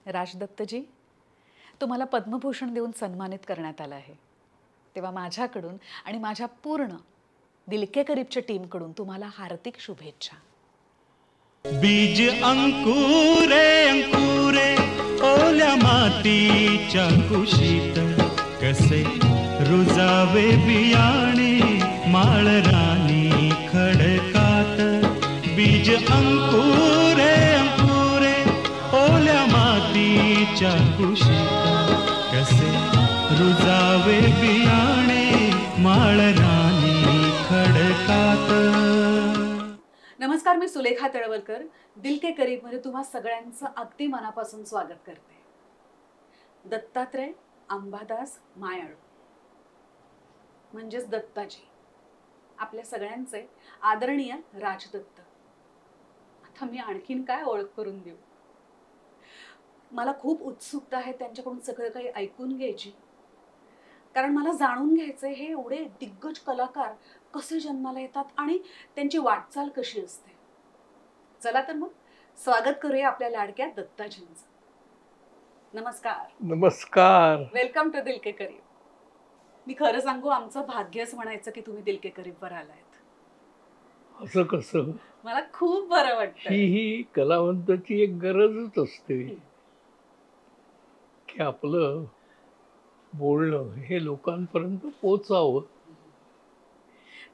राजदत्तजी, तुम्हाला पद्मभूषण देऊन सन्मानित करण्यात आलं आहे. तेव्हा माझ्याकडून आणि माझ्या पूर्ण दिल के करीबच्या टीमकडून तुम्हाला हार्दिक शुभेच्छा. बीज अंकुरे अंकुरे ओल्या मातीच्या कुशीत कसे रुजावे बियाणे माळरानी खडकात. बीज अंकुरे अंकुरे ओल्या मातीच्या कुशीत कसे रुजावे बियाणे माळरानी खडकात. नमस्कार, मी सुलेखा तळवलकर. दिल के करीब मध्ये तुम्हा सगळ्यांचं अगदी मनापासून स्वागत करते. दत्तात्रय अंबादास मायाळू म्हणजेच दत्ताजी, आपल्या सगळ्यांचे आदरणीय राजदत्त. आता मी आणखीन काय ओळख करून देऊ? मला खूप उत्सुकता आहे त्यांच्याकडून सगळं काही ऐकून घ्यायची, कारण मला जाणून घ्यायचंय हे एवढे दिग्गज कलाकार कसे जन्माला येतात आणि त्यांची वाटचाल कशी असते. चला तर मग स्वागत करूया आपल्या लाडक्या दत्ताजींचं. नमस्कार. नमस्कार. वेलकम टू दिल के करीब. मी खरं सांगू, आमचं भाग्यच म्हणायचं की तुम्ही दिल के करीबवर आलायत. असं कसं? मला खूप बरं वाटतं. ही कलावंताची एक गरजच असते की आपलं बोलणं हे लोकांपर्यंत पोचावं.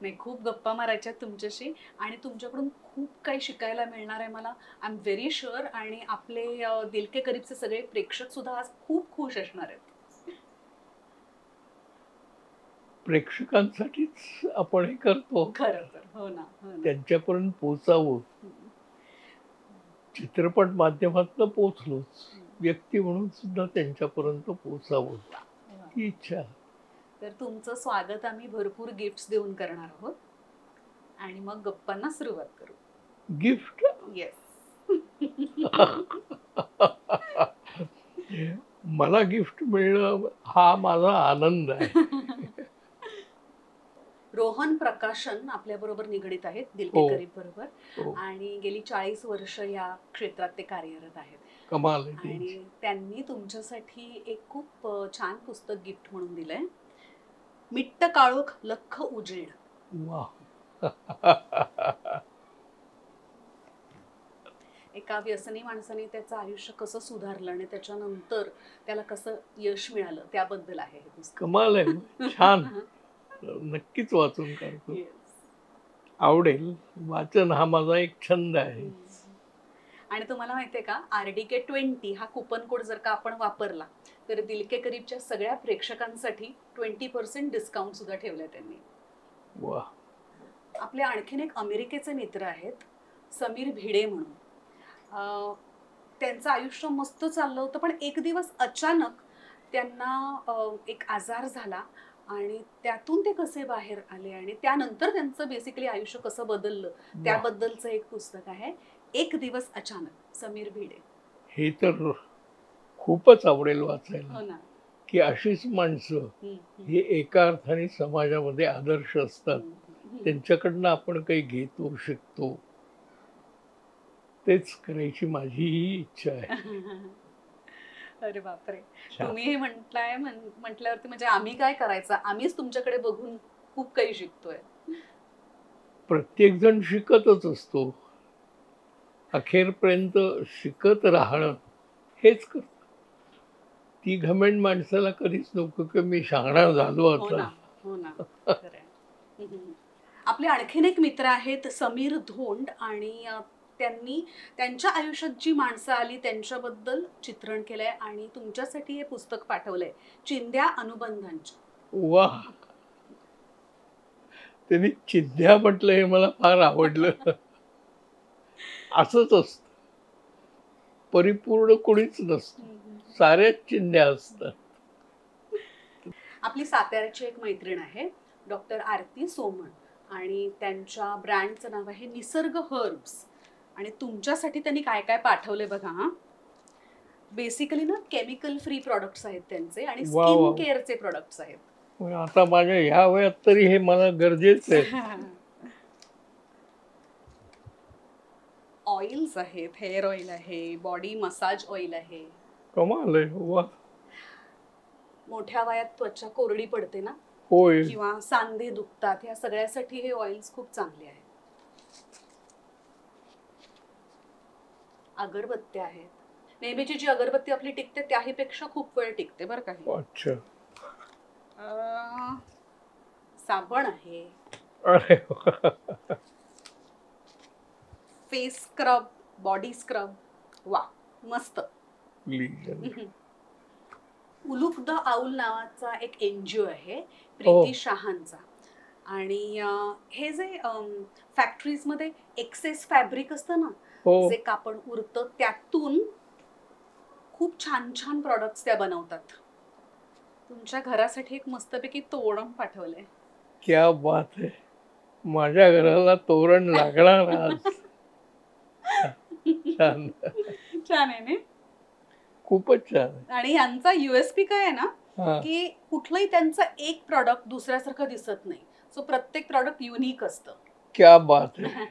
नाही, खूप गप्पा मारायच्या तुमच्याशी आणि तुमच्याकडून खूप काही शिकायला मिळणार आहे मला. I am very sure. आणि आपले दिल के करीबचे सगळे प्रेक्षक सुद्धा आज खूप खुश असणार आहेत. प्रेक्षकांसाठीच आपण हे करतो. खरं तर हो ना, हो ना. त्यांच्यापर्यंत पोचावं. चित्रपट माध्यमातून पोचलोच, व्यक्ती म्हणून सुद्धा त्यांच्यापर्यंत पोचावं ही इच्छा. तर तुमचं स्वागत आम्ही भरपूर गिफ्ट्स देऊन करणार आहोत आणि मग गप्पांना सुरुवात करू. गिफ्ट? येस. मला गिफ्ट मिळणं हा माझा आनंद आहे. रोहन प्रकाशन आपल्या बरोबर निगडित आहेत दिल के करीब बरोबर, आणि गेली 40 वर्ष या क्षेत्रात ते कार्यरत आहेत. कमाल. आणि त्यांनी तुमच्यासाठी एक खूप छान पुस्तक गिफ्ट म्हणून दिलंय. मिट्ट काळोख लख उजेड. वा. एका व्यसनी माणसाने त्याचं आयुष्य कसं सुधारलं आणि त्याच्यानंतर त्याला कसं यश मिळालं त्याबद्दल आहे हे पुस्तक. कमाल आहे. छान. नक्कीच वाचून काढतो. आवडेल. वाचन हा माझा एक छंद आहे. आणि तुम्हाला माहितीये का, RDK 20 हा कुपन कोड जर का आपण वापरला तर दिल के करीबच्या सगळ्या प्रेक्षकांसाठी 20% डिस्काउंट सुद्धा ठेवलाय त्यांनी. वा. आपले आणखीन एक अमेरिकेचे मित्र आहेत, समीर भिडे म्हणून. त्यांचं आयुष्य मस्त चाललं होतं, पण एक दिवस अचानक त्यांना एक आजार झाला आणि त्यातून ते कसे बाहेर आले आणि त्यानंतर त्यांचं बेसिकली आयुष्य कसं बदललं त्याबद्दलचं एक पुस्तक आहे, एक दिवस अचानक, समीर भिडे. हे तर खूपच आवडेल वाचायला. हो ना. की अशीच माणसं हे एका अर्थाने समाजामध्ये आदर्श असतात. त्यांच्याकडनं आपण काही घेतो, शिकतो. तेच करायची माझीही इच्छा आहे. अरे बापरे. तुम्ही हे म्हटल्यावरती म्हणजे आम्ही काय करायचं? आम्हीच तुमच्याकडे बघून खूप काही शिकतोय. प्रत्येक जण शिकतच असतो. अखेरपर्यंत शिकत राहणं हेच करत. ती घमेंड माणसाला कधीच नको की मी शहाणा झालो आता. हो ना. आपले आणखीन एक मित्र आहेत, समीर धोंड, आणि त्यांनी त्यांच्या आयुष्यात जी माणसं आली त्यांच्याबद्दल चित्रण केलंय आणि तुमच्यासाठी हे पुस्तक पाठवलंय, चिंध्या अनुबंधांच्या. वा. त्यांनी चिंध्या म्हटलं हे मला फार आवडलं. असंच असतं. परिपूर्ण कोणीच नसतं, साऱ्याच चिंध्या असतात. आपली साताऱ्याची एक मैत्रीण आहे, डॉक्टर आरती सोमण, आणि त्यांच्या ब्रँडचं नाव आहे निसर्ग हर्ब्स. आणि तुमच्यासाठी त्यांनी काय काय पाठवले बघा. हा, बेसिकली ना केमिकल फ्री प्रोडक्ट्स आहेत त्यांचे आणि स्किन केअरचे प्रोडक्ट्स आहेत. आता माझ्या ह्या वयात तरी हे मला गरजेचं आहे. ऑइल्स आहेत, हेअर ऑइल आहे, बॉडी मसाज ऑइल आहे, कमाल आहे. वा. मोठ्या वयात त्वचा कोरडी पडते ना होय. किंवा सांधे दुखतात, या सगळ्यासाठी हे ऑइल्स खूप चांगले आहेत. अगरबत्त्या आहेत. नेहमीची जी अगरबत्ती आपली टिकते त्याहीपेक्षा खूप वेळ टिकते बरं का ही. अच्छा. साबण आहे, अरे वा. फेस स्क्रब, बॉडी स्क्रब, वा मस्त. Legion. उलूक द आऊल नावाचा एक एनजीओ आहे प्रीती शहांचा, आणि हे जे फॅक्टरीजमध्ये एक्सेस फॅब्रिक असतं ना, हो. जे कापड उरतं त्यातून खूप छान छान प्रॉडक्ट्स त्या बनवतात. तुमच्या घरासाठी एक मस्तपैकी तोरण पाठवलंय. क्या बात आहे. माझ्या घराला तोरण लागणार आज. छान. छान आहे ना. खूपच छान. आणि यांचा युएसपी काय आहे ना, हा. की कुठलंही त्यांचं एक प्रॉडक्ट दुसऱ्यासारखं दिसत नाही. सो प्रत्येक प्रॉडक्ट युनिक असतं. क्या बात आहे.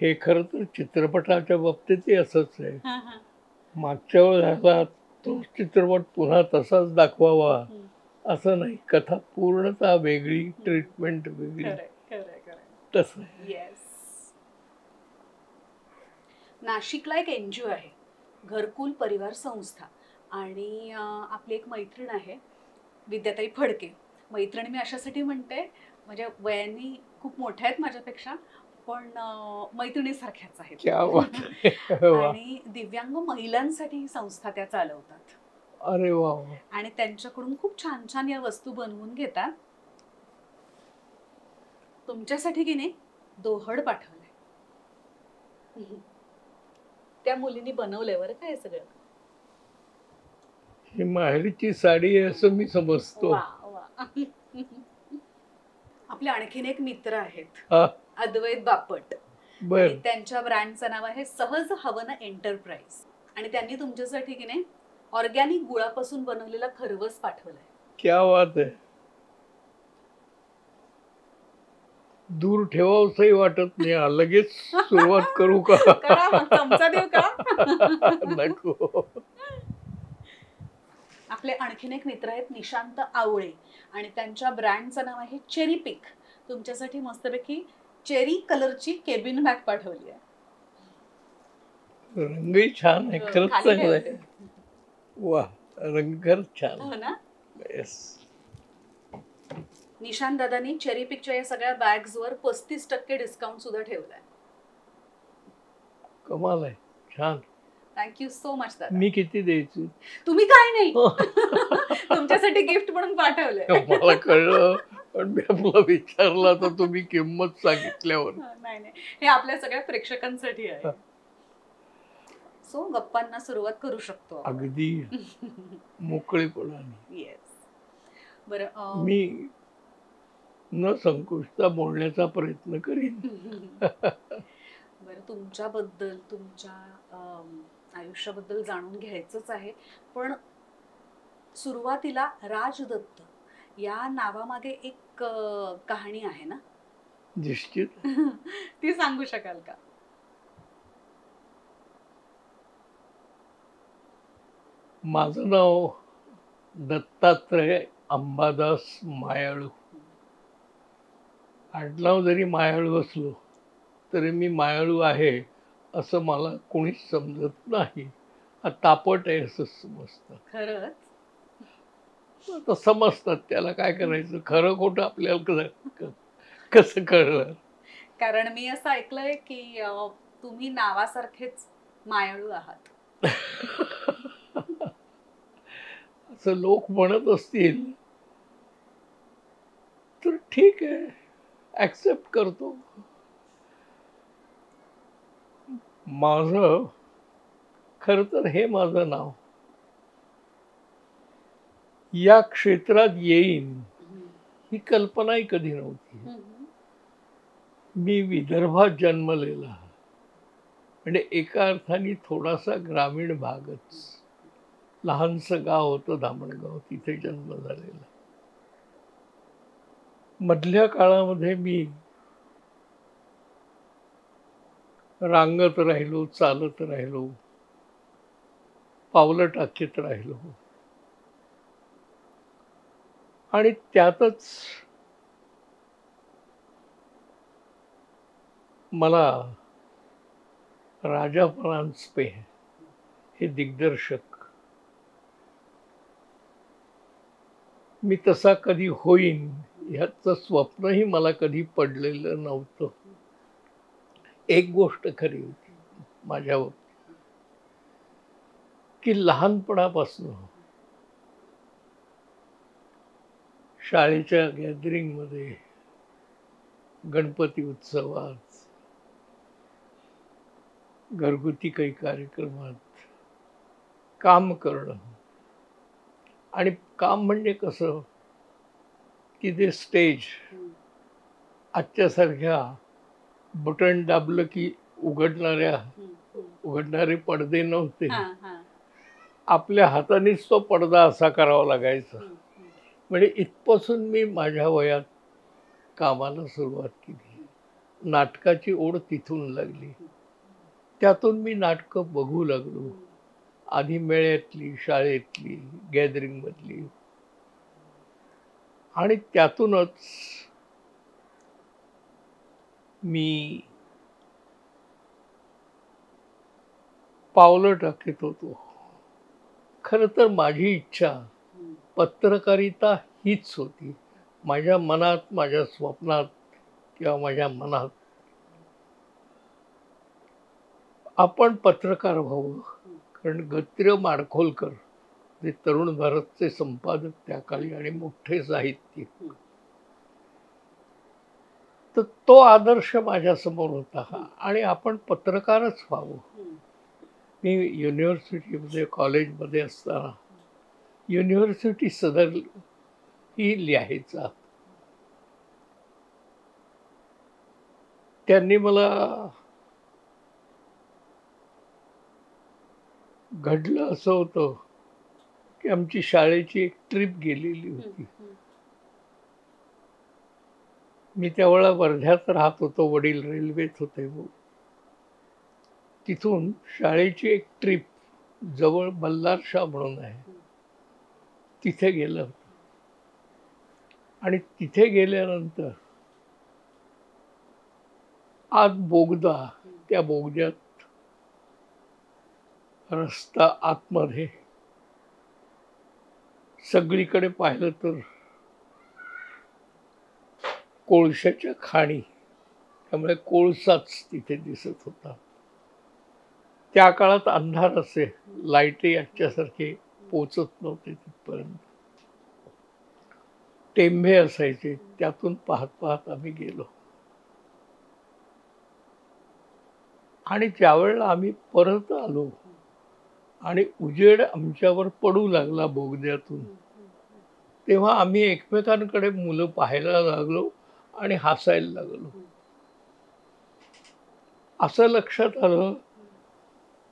हे खरं तर चित्रपटाच्या बाबतीतही असंच आहे. मागच्या वेळेला तो चित्रपट पुन्हा तसाच दाखवावा असं नाही. कथा पूर्णतः वेगळी, ट्रीटमेंट वेगळी. तसं. येस. नाशिकला एक एनजीओ आहे, घरकुल परिवार संस्था, आणि आपली एक मैत्रीण आहे विद्याताई फडके. मैत्रिणी मी अशासाठी म्हणते, म्हणजे वयाने खूप मोठ्या आहेत माझ्यापेक्षा, पण मैत्रिणीसारख्याच आहेत. क्या बात आहे. वा. आणि दिव्यांग महिलांसाठी ही संस्था त्या चालवतात. अरे वा. आणि त्यांच्याकडून खूप छान छान या वस्तू बनवून घेतात. तुमच्यासाठी की नाही दोहड पाठवलंय. त्या मुलीने बनवलंय बरं का हे सगळं. ही माहेरची साडी आहे असं मी समजतो. वा वा. आपले आणखीन एक मित्र आहेत, हा. अद्वैत बापट. बर. आणि त्यांच्या ब्रँडचं नाव आहे सहज हवन एंटरप्राइज, आणि त्यांनी तुमच्यासाठी की नाही ऑर्गॅनिक गुळापासून बनवलेला खरवस पाठवलाय. क्या बात आहे. दूर ठेवावंसही वाटत नाही. लगेच सुरुवात करू का? करा मग, चमचा देऊ का? नको. आपले आणखीन एक मित्र आहेत निशांत आवळे, आणि त्यांच्या ब्रँडचं नाव आहे चेरी पिक. तुमच्यासाठी मस्तपैकी चेरी कलरची केबिन बॅग पाठवली आहे. रंगही छान आहे, खरंच खाली चांगलं आहे. ठेवते. वा. रंग खरंच छान. हो ना. येस. निशांत दादांनी चेरी पिकच्या या सगळ्या बॅग्सवर 35% डिस्काउंट सुद्धा ठेवलाय. कमाल आहे. छान. थँक्यू सो मच दादा. मी किती द्यायची? तुम्ही काय नाही, तुमच्यासाठी गिफ्ट म्हणून पाठवलंय. मला कळलं, पण मी आपला विचारला तर तुम्ही किंमत सांगितल्यावर. नाही नाही, हे आपल्या सगळ्या प्रेक्षकांसाठी आहे. सो गप्पांना सुरुवात करू शकतो आपण. अगदी मोकळेपणाने. येस. बरं, मी न संकोचता बोलण्याचा प्रयत्न करीन. बरं, तुमच्याबद्दल, तुमच्या आयुष्याबद्दल जाणून घ्यायचंच आहे, पण सुरुवातीला राजदत्त या नावामागे एक कहाणी आहे ना? निश्चित. ती सांगू शकाल का? माझं नाव दत्तात्रय अंबादास मायाळू. आडनाव जरी मायाळू असलो तरी मी मायाळू आहे असं मला कोणीच समजत नाही. हा तापट आहे असं समजतात. खरंच? आता समजतात, त्याला काय करायचं. खरं खोटं आपल्याला कसं कळलं? कारण मी असं ऐकलंय की तुम्ही नावासारखेच मायाळू आहात. असं लोक म्हणत असतील तर ठीक आहे, ऍक्सेप्ट करतो. माझं खरं तर हे माझं नाव. या क्षेत्रात येईन ही कल्पनाही कधी नव्हती. मी विदर्भात जन्मलेला, म्हणजे एका अर्थाने थोडासा ग्रामीण भागच. लहानसं गाव होतं धामणगाव, तिथे जन्म झालेला. मधल्या काळामध्ये मी रांगत राहिलो, चालत राहिलो. पावलं टाकीत राहिलो. आणि त्यातच मला राजा परांजपे हे दिग्दर्शक, मी तसा कधी होईन ह्याचं स्वप्नही मला कधी पडलेलं नव्हतं. एक गोष्ट खरी होती माझ्यावर, की लहानपणापासून शाळेच्या गॅदरिंगमध्ये, गणपती उत्सवात, घरगुती काही कार्यक्रमात काम करणं. आणि काम म्हणजे कसं की ते स्टेज आजच्यासारख्या बटन दाबलं की उघडणारे पडदे नव्हते. आपल्या हातानेच तो पडदा असा करावा लागायचा. म्हणजे इथपासून मी माझ्या वयात कामाला सुरुवात केली. नाटकाची ओढ तिथून लागली. त्यातून मी नाटकं बघू लागलो. आधी मेळ्यातली, शाळेतली, गॅदरिंगमधली. आणि त्यातूनच मी पावलं टाकत होतो. खरं तर माझी इच्छा पत्रकारिता हीच होती. माझ्या मनात, माझ्या स्वप्नात किंवा माझ्या मनात आपण पत्रकार व्हावं. कारण गत्र्य माडखोलकर जे तरुण भारतचे संपादक त्या काळी आणि मोठे साहित्यिक, तर तो आदर्श माझ्यासमोर होता. आणि आपण पत्रकारच व्हावं. मी युनिव्हर्सिटीमध्ये, कॉलेजमध्ये असताना युनिव्हर्सिटी सदर ही लिहायचा. त्यांनी मला घडलं असं होतं की आमची शाळेची एक ट्रिप गेलेली होती. मी त्यावेळेला वर्ध्यात राहत होतो. वडील रेल्वेत होते. तिथून शाळेची एक ट्रिप जवळ बल्लारशाह म्हणून आहे, तिथे गेलं होतं. आणि तिथे गेल्यानंतर आत बोगदा, त्या बोगद्यात रस्ता, आतमध्ये सगळीकडे पाहिलं तर कोळशाच्या खाणी. त्यामुळे कोळसाच तिथे दिसत होता. त्या काळात अंधार असे, लाईटही आजच्यासारखे पोचत नव्हते तिथपर्यंत. टेंभे असायचे, त्यातून पाहत पाहत आम्ही गेलो. आणि ज्यावेळेला आम्ही परत आलो आणि उजेड आमच्यावर पडू लागला बोगद्यातून, तेव्हा आम्ही एकमेकांकडे मुलं पाहायला लागलो आणि हसायला लागलो. असं लक्षात आलं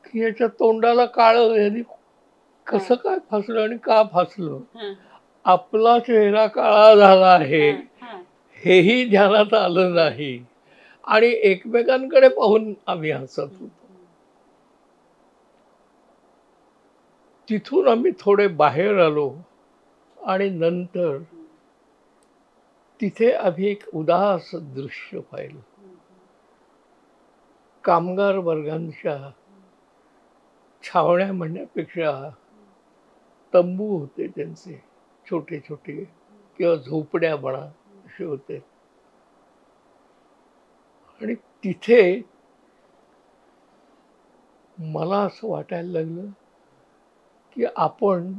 की याच्या तोंडाला काळं, यांनी कसं काय फासलं आणि का फासलं. आपला चेहरा काळा झाला आहे हेही ध्यानात आलं नाही. आणि एकमेकांकडे पाहून आम्ही हसत होतो. तिथून आम्ही थोडे बाहेर आलो आणि नंतर तिथे आम्ही एक उदास दृश्य पाहिलं. कामगार वर्गांच्या छावण्या म्हणण्यापेक्षा तंबू होते त्यांचे, छोटे छोटे, किंवा झोपड्या म्हणा, असे होते. आणि तिथे मला असं वाटायला लागलं की आपण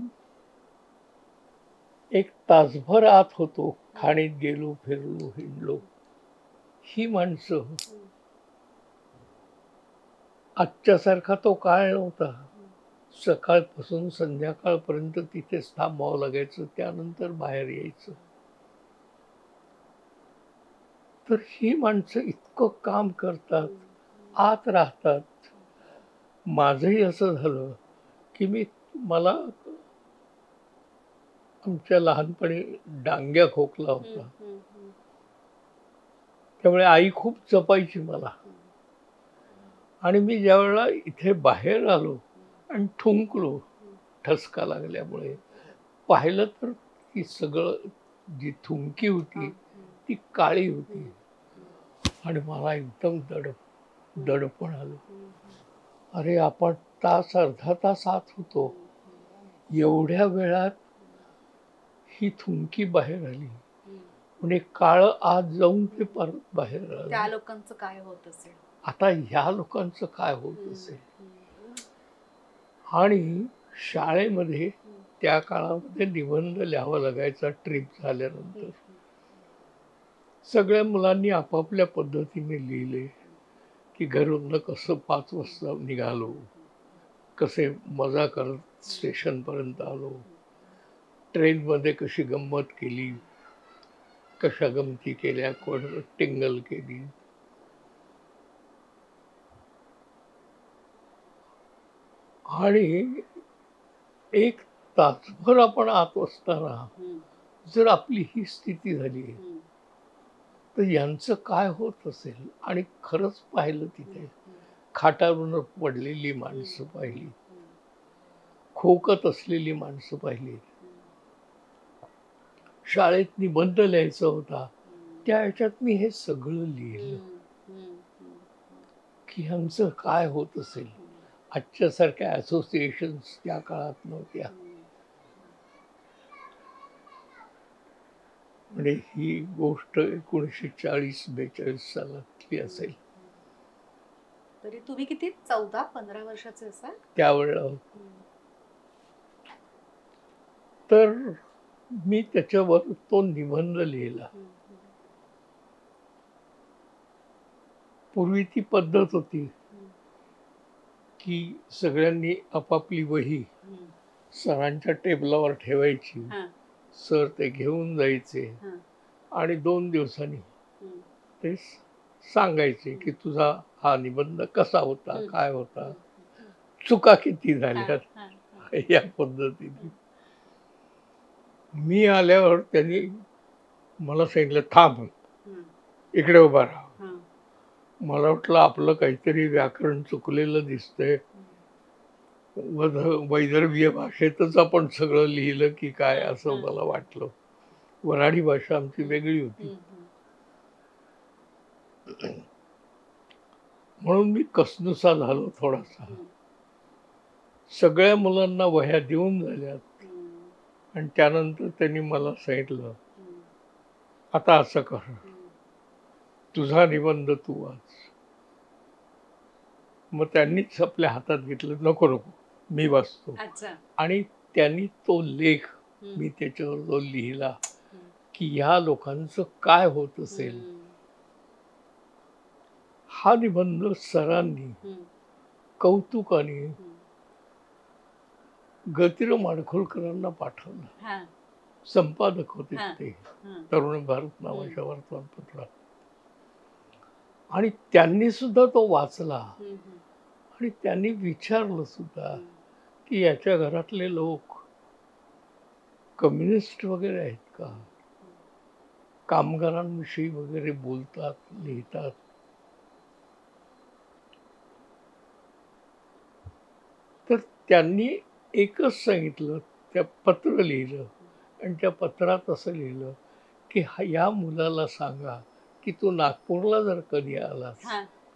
एक तासभर आत होतो, खाणीत गेलो, फिरलो, हिंडलो. ही माणसं, आजच्यासारखा तो काळ नव्हता. सकाळपासून संध्याकाळपर्यंत तिथेच थांबावं लागायचं, त्यानंतर बाहेर यायचं. तर ही माणसं इतकं काम करतात, आत राहतात. माझंही असं झालं की मला आमच्या लहानपणी डांग्या खोकला होता. त्यामुळे आई खूप जपायची मला. आणि मी ज्या वेळेला इथे बाहेर आलो आणि ठुंकलो, ठसका लागल्यामुळे पाहिलं तर ती सगळं जी थुंकी होती ती काळी होती आणि मला एकदम दडपण आलं. अरे आपण तास अर्धा तास आत होतो, एवढ्या वेळात ही थुंकी बाहेर आली, म्हणजे काळ आत जाऊन ते परत बाहेर त्या आलं. लोकांचं काय होत असेल. आता ह्या लोकांचं काय होत असेल. आणि शाळेमध्ये त्या काळामध्ये निबंध लिहावा लागायचा. ट्रिप झाल्यानंतर सगळ्या मुलांनी आपापल्या पद्धतीने लिहिले की घरून कसं 5 वाजता निघालो, कसे मजा करत स्टेशनपर्यंत आलो, ट्रेनमध्ये कशी गंमत केली, कशा गमती केल्या, कोण टिंगल केली. आणि एक तासभर आपण आत असताना जर आपली ही स्थिती झाली तर यांचं काय होत असेल. आणि खरंच पाहिलं तिथे खाटावरून पडलेली माणसं पाहिली, खोकत असलेली माणसं पाहिली. शाळेत निबंध लिहायचा होता, त्या ह्याच्यात मी हे सगळं लिहिलं की ह्यांचं काय होत असेल. आजच्यासारख्या असोसिएशन्स त्या काळात नव्हत्या. म्हणजे ही गोष्ट 1940-42 सालातली असेल. तरी तुम्ही किती 14-15 वर्षाचे असाल त्यावेळेला. तर मी त्याच्यावर तो निबंध लिहिला. पूर्वी ती पद्धत होती की सगळ्यांनी आपापली वही सरांच्या टेबलावर ठेवायची. सर ते घेऊन जायचे आणि 2 दिवसांनी ते सांगायचे की तुझा हा निबंध कसा होता, काय होता, चुका किती झाल्या, या पद्धतीने. मी आल्यावर त्यांनी मला सांगितलं, थांब इकडे उभा राहा. मला वाटलं आपलं काहीतरी व्याकरण चुकलेलं दिसतंय, वैदर्भीय भाषेतच आपण सगळं लिहिलं की काय, असं मला वाटलं. वऱ्हाडी भाषा आमची वेगळी होती. म्हणून मी कसनुसा झालो थोडासा. सगळ्या मुलांना वह्या देऊन झाल्यात आणि त्यानंतर त्यांनी मला सांगितलं, आता असं कर, तुझा निबंध तू वाच. मग त्यांनीच आपल्या हातात घेतलं, नको नको मी वाचतो. आणि त्यांनी तो लेख मी त्याच्यावर जो लिहिला की ह्या लोकांचं काय होत असेल. हा निबंध सरांनी कौतुकाने गतिराव माडखोलकरांना पाठवला. संपादक होते ते तरुण भारत नावाच्या वर्तमानपत्रात. आणि त्यांनी सुद्धा तो वाचला आणि त्यांनी विचारलं सुद्धा की याच्या घरातले लोक कम्युनिस्ट वगैरे आहेत का, कामगारांविषयी वगैरे बोलतात, लिहितात. तर त्यांनी एकच सांगितलं, त्या पत्र लिहिलं आणि त्या पत्रात असं लिहिलं की या मुलाला सांगा की तू नागपूरला जर कधी आलास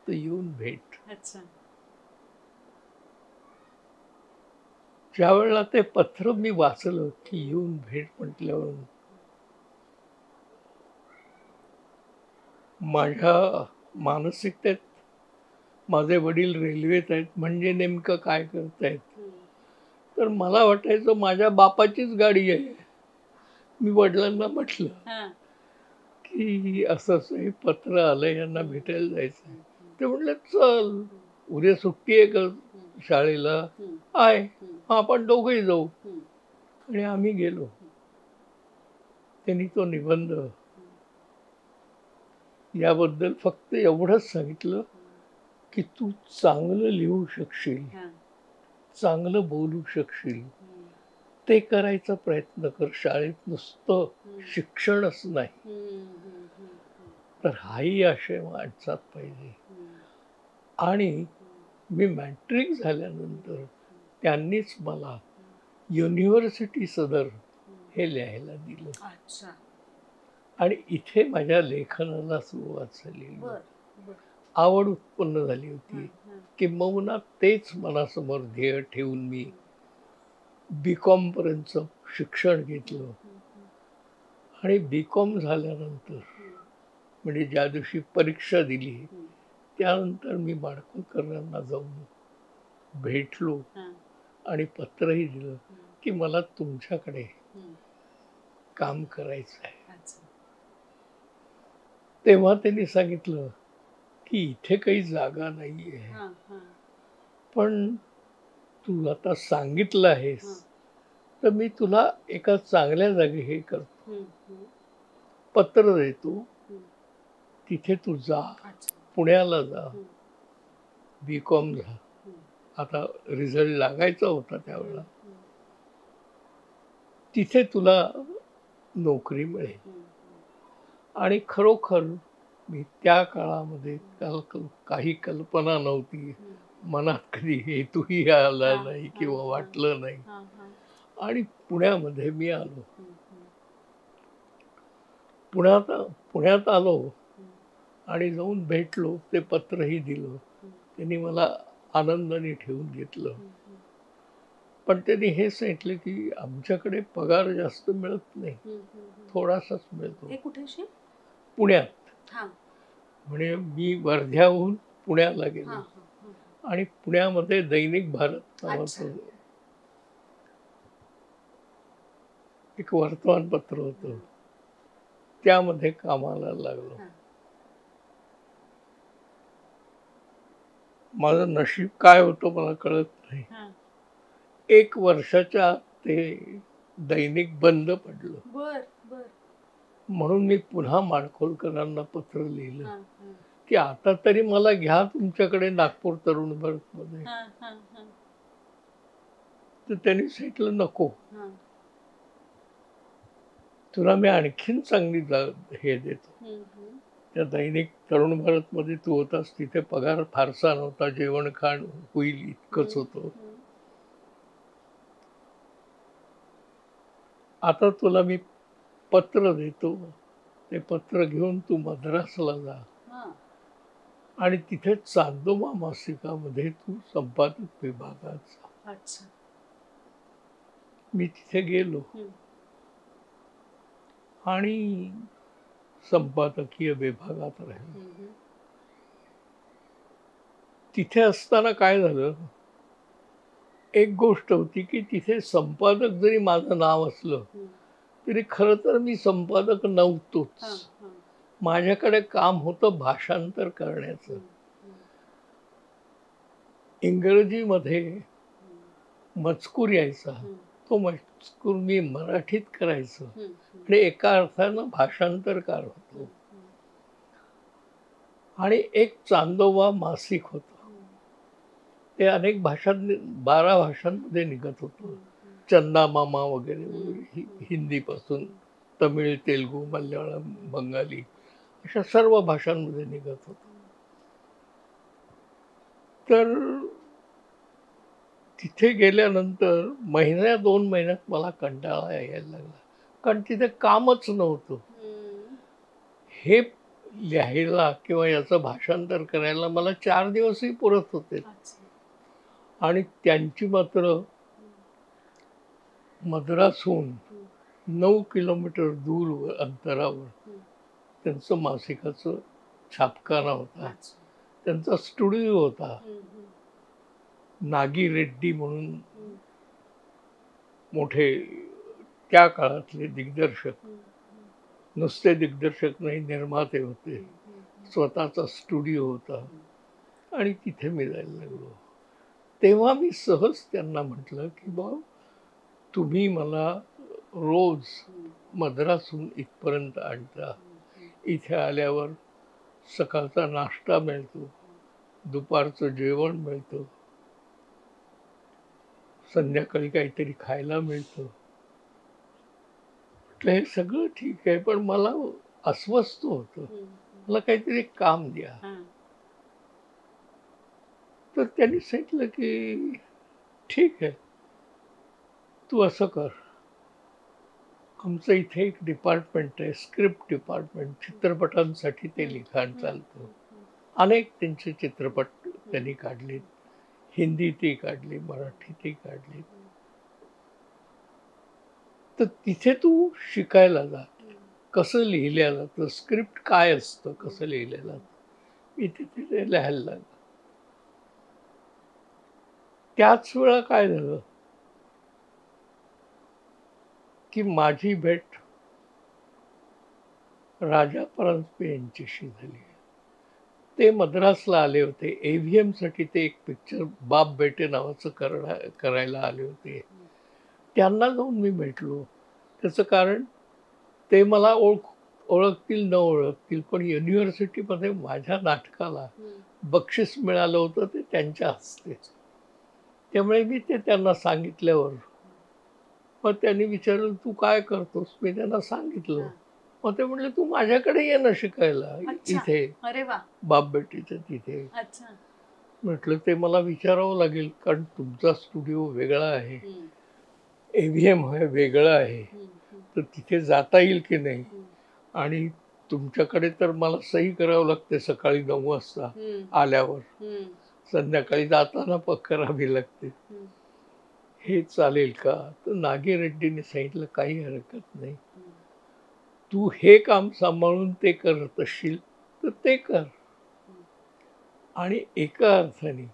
तर येऊन भेट. ज्या वेळेला ते पत्र मी वाचलं की येऊन भेट म्हटल्यावर माझ्या मानसिकतेत माझे वडील रेल्वेत आहेत म्हणजे नेमकं काय करतायत. तर मला वाटायचं माझ्या बापाचीच गाडी आहे. मी वडिलांना म्हटलं की असं हे पत्र आलं, यांना भेटायला जायचं. ते म्हटलं चल, उद्या सुट्टी आहे का शाळेला, आहे, आपण दोघंही जाऊ. आणि आम्ही गेलो. त्यांनी तो निबंध याबद्दल फक्त एवढंच सांगितलं की तू चांगलं लिहू शकशील, चांगलं बोलू शकशील, ते करायचा प्रयत्न कर. शाळेत नुसतं शिक्षणच नाही. तर हाही आशय माणसात पाहिजे. आणि मी मॅट्रिक झाल्यानंतर त्यांनीच मला युनिव्हर्सिटी सदर हे लिहायला दिलं अच्छा. आणि इथे माझ्या लेखनाला सुरुवात झाली. बर बर. आवड उत्पन्न झाली होती. हं, हं. किंबहुना तेच मनासमोर ध्येय ठेवून मी B.Com पर्यंतचं शिक्षण घेतलं हं, हं, आणि B.Com झाल्यानंतर हं, म्हणजे ज्या दिवशी परीक्षा दिली हं. त्यानंतर मी माडखोलकरांना जाऊन भेटलो हां, आणि पत्रही दिलं हं, की मला तुमच्याकडे हं. काम करायचं आहे. अच्छा. तेव्हा त्यांनी सांगितलं की इथे काही जागा नाहीये, हां, हां, पण तू आता सांगितलं आहेस हां. तर मी तुला एका चांगल्या जागी हे करतो, हं, हं, पत्र देतो, हं. तिथे तू जा, अच्छा. पुण्याला जा, हं, B.Com जा. हं, आता रिझल्ट लागायचा होता हं, त्यावेळेला. हं, तिथे तुला नोकरी मिळेल. हं, आणि खरोखर मी त्या काळामध्ये काही कल्पना नव्हती. हं. मनात कधी हेतूही आला हां, नाही हां, किंवा हां. वाटलं नाही. हां, हां. आणि पुण्यामध्ये मी आलो. हं, हं, पुण्यात पुण्यात आलो हं, आणि जाऊन भेटलो. ते पत्रही दिलं. हं, त्यांनी मला आनंदाने ठेवून घेतलं. हं, हं, पण त्यांनी हे सांगितलं की आमच्याकडे पगार जास्त मिळत नाही, हं, हं, हं. थोडासाच मिळतो. हे कुठेशी? पुण्यात. हां, म्हणजे मी वर्ध्याहून पुण्याला गेलो हां, हां, हां. आणि पुण्यामध्ये दैनिक भारत अच्छा. नावाचं एक वर्तमानपत्र होतं. हं, त्यामध्ये कामाला लागलो. हां. माझं नशीब काय होतं मला कळत नाही. हां. 1 वर्षाच्या आत ते दैनिक बंद पडलं. बर बर. म्हणून मी पुन्हा माडखोलकरांना पत्र लिहिलं हां, हां. की आता तरी मला घ्या तुमच्याकडे नागपूर तरुण भारतमध्ये. हां, हां, हां. तर त्यांनी सांगितलं नको, हां. तुला मी आणखीन चांगली हे देतो. हं, हं. त्या दैनिक तरुण भारतमध्ये तू होतास तिथे पगार फारसा नव्हता, जेवण खाण होईल इतकंच हं, होतं. हं. आता तुला मी पत्र देतो, ते पत्र घेऊन तू मद्रासला जा हां. आणि तिथे चांदोबा मासिकामध्ये तू संपादक विभागात जा. अच्छा. मी तिथे गेलो हं, आणि संपादकीय विभागात राहिलो. हं, हं. तिथे असताना काय झालं, एक गोष्ट होती की तिथे संपादक जरी माझं नाव असलं हं. तरी खरं तर मी संपादक नव्हतोच. हां, हां. माझ्याकडे काम होतं भाषांतर करण्याचं. हं, हं, इंग्रजीमध्ये हं, मजकूर यायचा, हं, तो मजकूर मी मराठीत करायचो हं, हं, आणि एका अर्थानं भाषांतरकार होतो. हं, हं, आणि एक चांदोबा मासिक होतं. हं, ते अनेक भाषांत 12 भाषांमध्ये निघत होतं. हं, हं, चंदा मामा वगैरे हं, वगैरे हं, हिंदीपासून हं, तमिळ, तेलुगू, मल्याळम, बंगाली अशा सर्व भाषांमध्ये निघत होतं. तर तिथे गेल्यानंतर महिन्या 2 महिन्यात मला कंटाळा यायला लागला. कारण तिथे कामच नव्हतं. हं. हे लिहायला किंवा याचं भाषांतर करायला मला 4 दिवसही पुरत होते. अच्छा. आणि त्यांची मात्र हं, मद्रासहून हं, 9 किलोमीटर दूर अंतरावर हं. त्यांचं मासिकाचं छापखाना होता. अच्छा. त्यांचा स्टुडिओ होता. हं, हं, नागी रेड्डी म्हणून हं, मोठे त्या काळातले दिग्दर्शक, हं, हं, नुसते दिग्दर्शक नाही निर्माते होते. हं, हं, हं, स्वतःचा स्टुडिओ होता हं. आणि तिथे मी जायला लागलो. तेव्हा मी सहज त्यांना म्हटलं की बा तुम्ही मला रोज हं, मद्रासहून इथपर्यंत आणता. हं, हं, इथे आल्यावर सकाळचा नाश्ता मिळतो, दुपारचं जेवण मिळतं, संध्याकाळी काहीतरी खायला मिळतं. म्हटलं हे सगळं ठीक आहे, पण मला अस्वस्थ होतं. हं, हं. मला काहीतरी काम द्या. हां. तर त्यांनी सांगितलं की ठीक आहे, तू असं कर, आमचं इथे एक डिपार्टमेंट आहे, स्क्रिप्ट डिपार्टमेंट, चित्रपटांसाठी ते लिखाण चालतं. अनेक त्यांचे चित्रपट त्यांनी काढलेत, हिंदीतही काढले, मराठीतही काढले. तर तिथे तू शिकायला जा, कसं लिहिल्या जातं, स्क्रिप्ट काय असतं, कसं लिहिलं जातं. मी तिथे ते लिहायला लागलो. त्याच वेळा काय झालं की माझी भेट राजा परांजपे यांच्याशी झाली. ते मद्रासला आले होते, AVM साठी ते एक पिक्चर बाप बेटे नावाचं करायला आले होते. त्यांना जाऊन मी भेटलो. त्याचं कारण ते मला ओळखतील न ओळखतील, पण युनिव्हर्सिटीमध्ये माझ्या नाटकाला बक्षीस मिळालं होतं ते त्यांच्या हस्ते. त्यामुळे मी ते त्यांना सांगितल्यावर मग त्यांनी विचारलं तू काय करतोस, मी त्यांना सांगितलं. मग ते म्हणले तू माझ्याकडे ये ना शिकायला, अच्छा. इथे अरे वा. बाप बेटीचं तिथे. अच्छा. म्हटलं ते मला विचारावं लागेल, कारण तुमचा स्टुडिओ वेगळा आहे, AVM हे वेगळं आहे, तर तिथे जाता येईल की नाही. आणि तुमच्याकडे तर मला सही करावं लागते सकाळी 9 वाजता आल्यावर, संध्याकाळी जाताना पण करावी लागते. हे चालेल का? तर नागी रेड्डीने सांगितलं काही हरकत नाही, तू हे काम सांभाळून ते करत असशील तर ते कर. आणि एका अर्थाने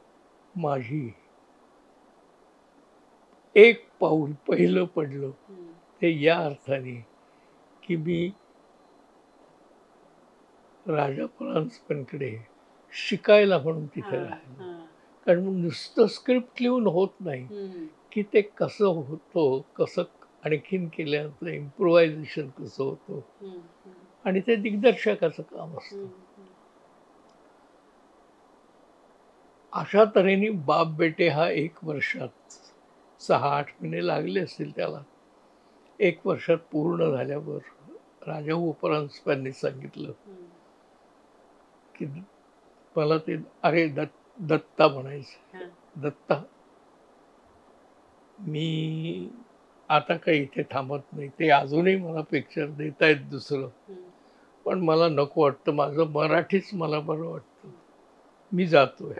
माझी एक पाऊल पहिलं पडलं ते या अर्थाने की मी राजा परांजपेंकडे शिकायला म्हणून तिथे राहिलो. कारण नुसतं स्क्रिप्ट लिहून होत नाही, की ते कसं होतं, कसं आणखीन केल्यानंतर इम्प्रोव्हायझेशन कसं होतं, आणि ते दिग्दर्शकाचं काम असतं. अशा तऱ्हेने बाप बेटे हा 1 वर्षात 6-8 महिने लागले असतील त्याला. 1 वर्षात पूर्ण झाल्यावर राजा परांजपेंनी सांगितलं की मला ते अरे दत्ता म्हणायचं, दत्ता मी आता काही इथे थांबत नाही. ते अजूनही मला पिक्चर देत आहेत दुसरं, पण मला नको वाटतं, माझं मराठीच मला बरं वाटतं, मी जातोय,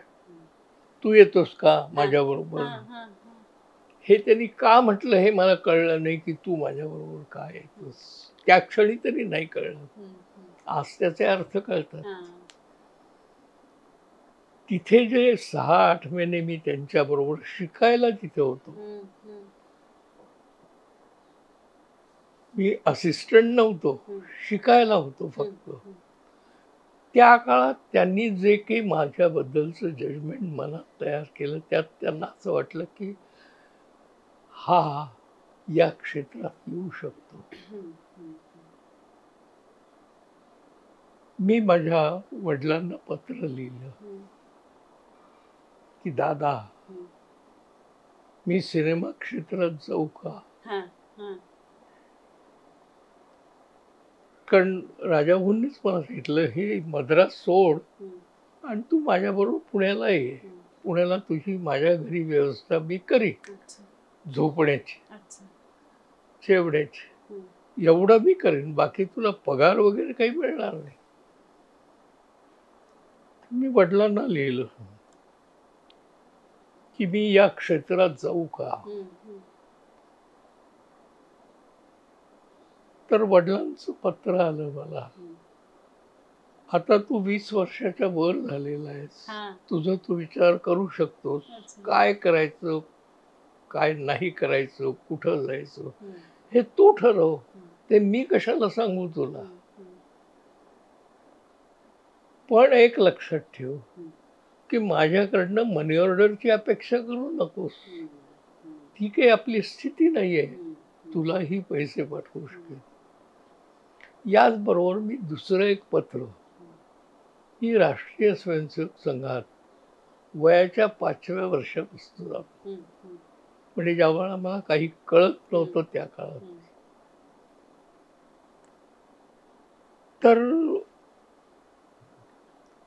तू येतोस का माझ्याबरोबर. हे त्यांनी का म्हटलं हे मला कळलं नाही, की तू माझ्याबरोबर का येतोस. त्या क्षणी तरी नाही कळलं, आज त्याचे अर्थ कळतात. तिथे जे 6-8 महिने मी त्यांच्याबरोबर शिकायला तिथे होतो, मी असिस्टंट नव्हतो, शिकायला होतो फक्त. त्या काळात त्यांनी जे काही माझ्याबद्दलचं जजमेंट मनात तयार केलं, त्यात त्यांना असं वाटलं की हा या क्षेत्रात येऊ शकतो. मी माझ्या वडिलांना पत्र लिहिलं की दादा मी सिनेमा क्षेत्रात जाऊ का. कारण राजाभाऊंनीच मला सांगितलं हे मद्रास सोड आणि तू माझ्याबरोबर पुण्याला ये, पुण्याला तुझी माझ्या घरी व्यवस्था मी करीन, झोपण्याची जेवण्याची एवढं मी करेन, बाकी तुला पगार वगैरे काही मिळणार नाही. मी वडिलांना लिहिलं की मी या क्षेत्रात जाऊ का. तर वडिलांचं पत्र आलं मला, आता तू 20 वर्षाच्या वर झालेला आहेस, तुझं तू विचार करू शकतोस, काय करायचं काय नाही करायचं, कुठं जायचं हे तू ठरव, ते मी कशाला सांगू तुला. पण एक लक्षात ठेव की माझ्याकडनं मनी ऑर्डरची अपेक्षा करू नकोस, ती काही आपली स्थिती नाहीये तुलाही पैसे पाठवू शकेल. याचबरोबर मी दुसरं एक पत्र ही राष्ट्रीय स्वयंसेवक संघात वयाच्या 5व्या वर्षापासून जातो, म्हणजे ज्यावेळेला मला काही कळत नव्हतं त्या काळात. तर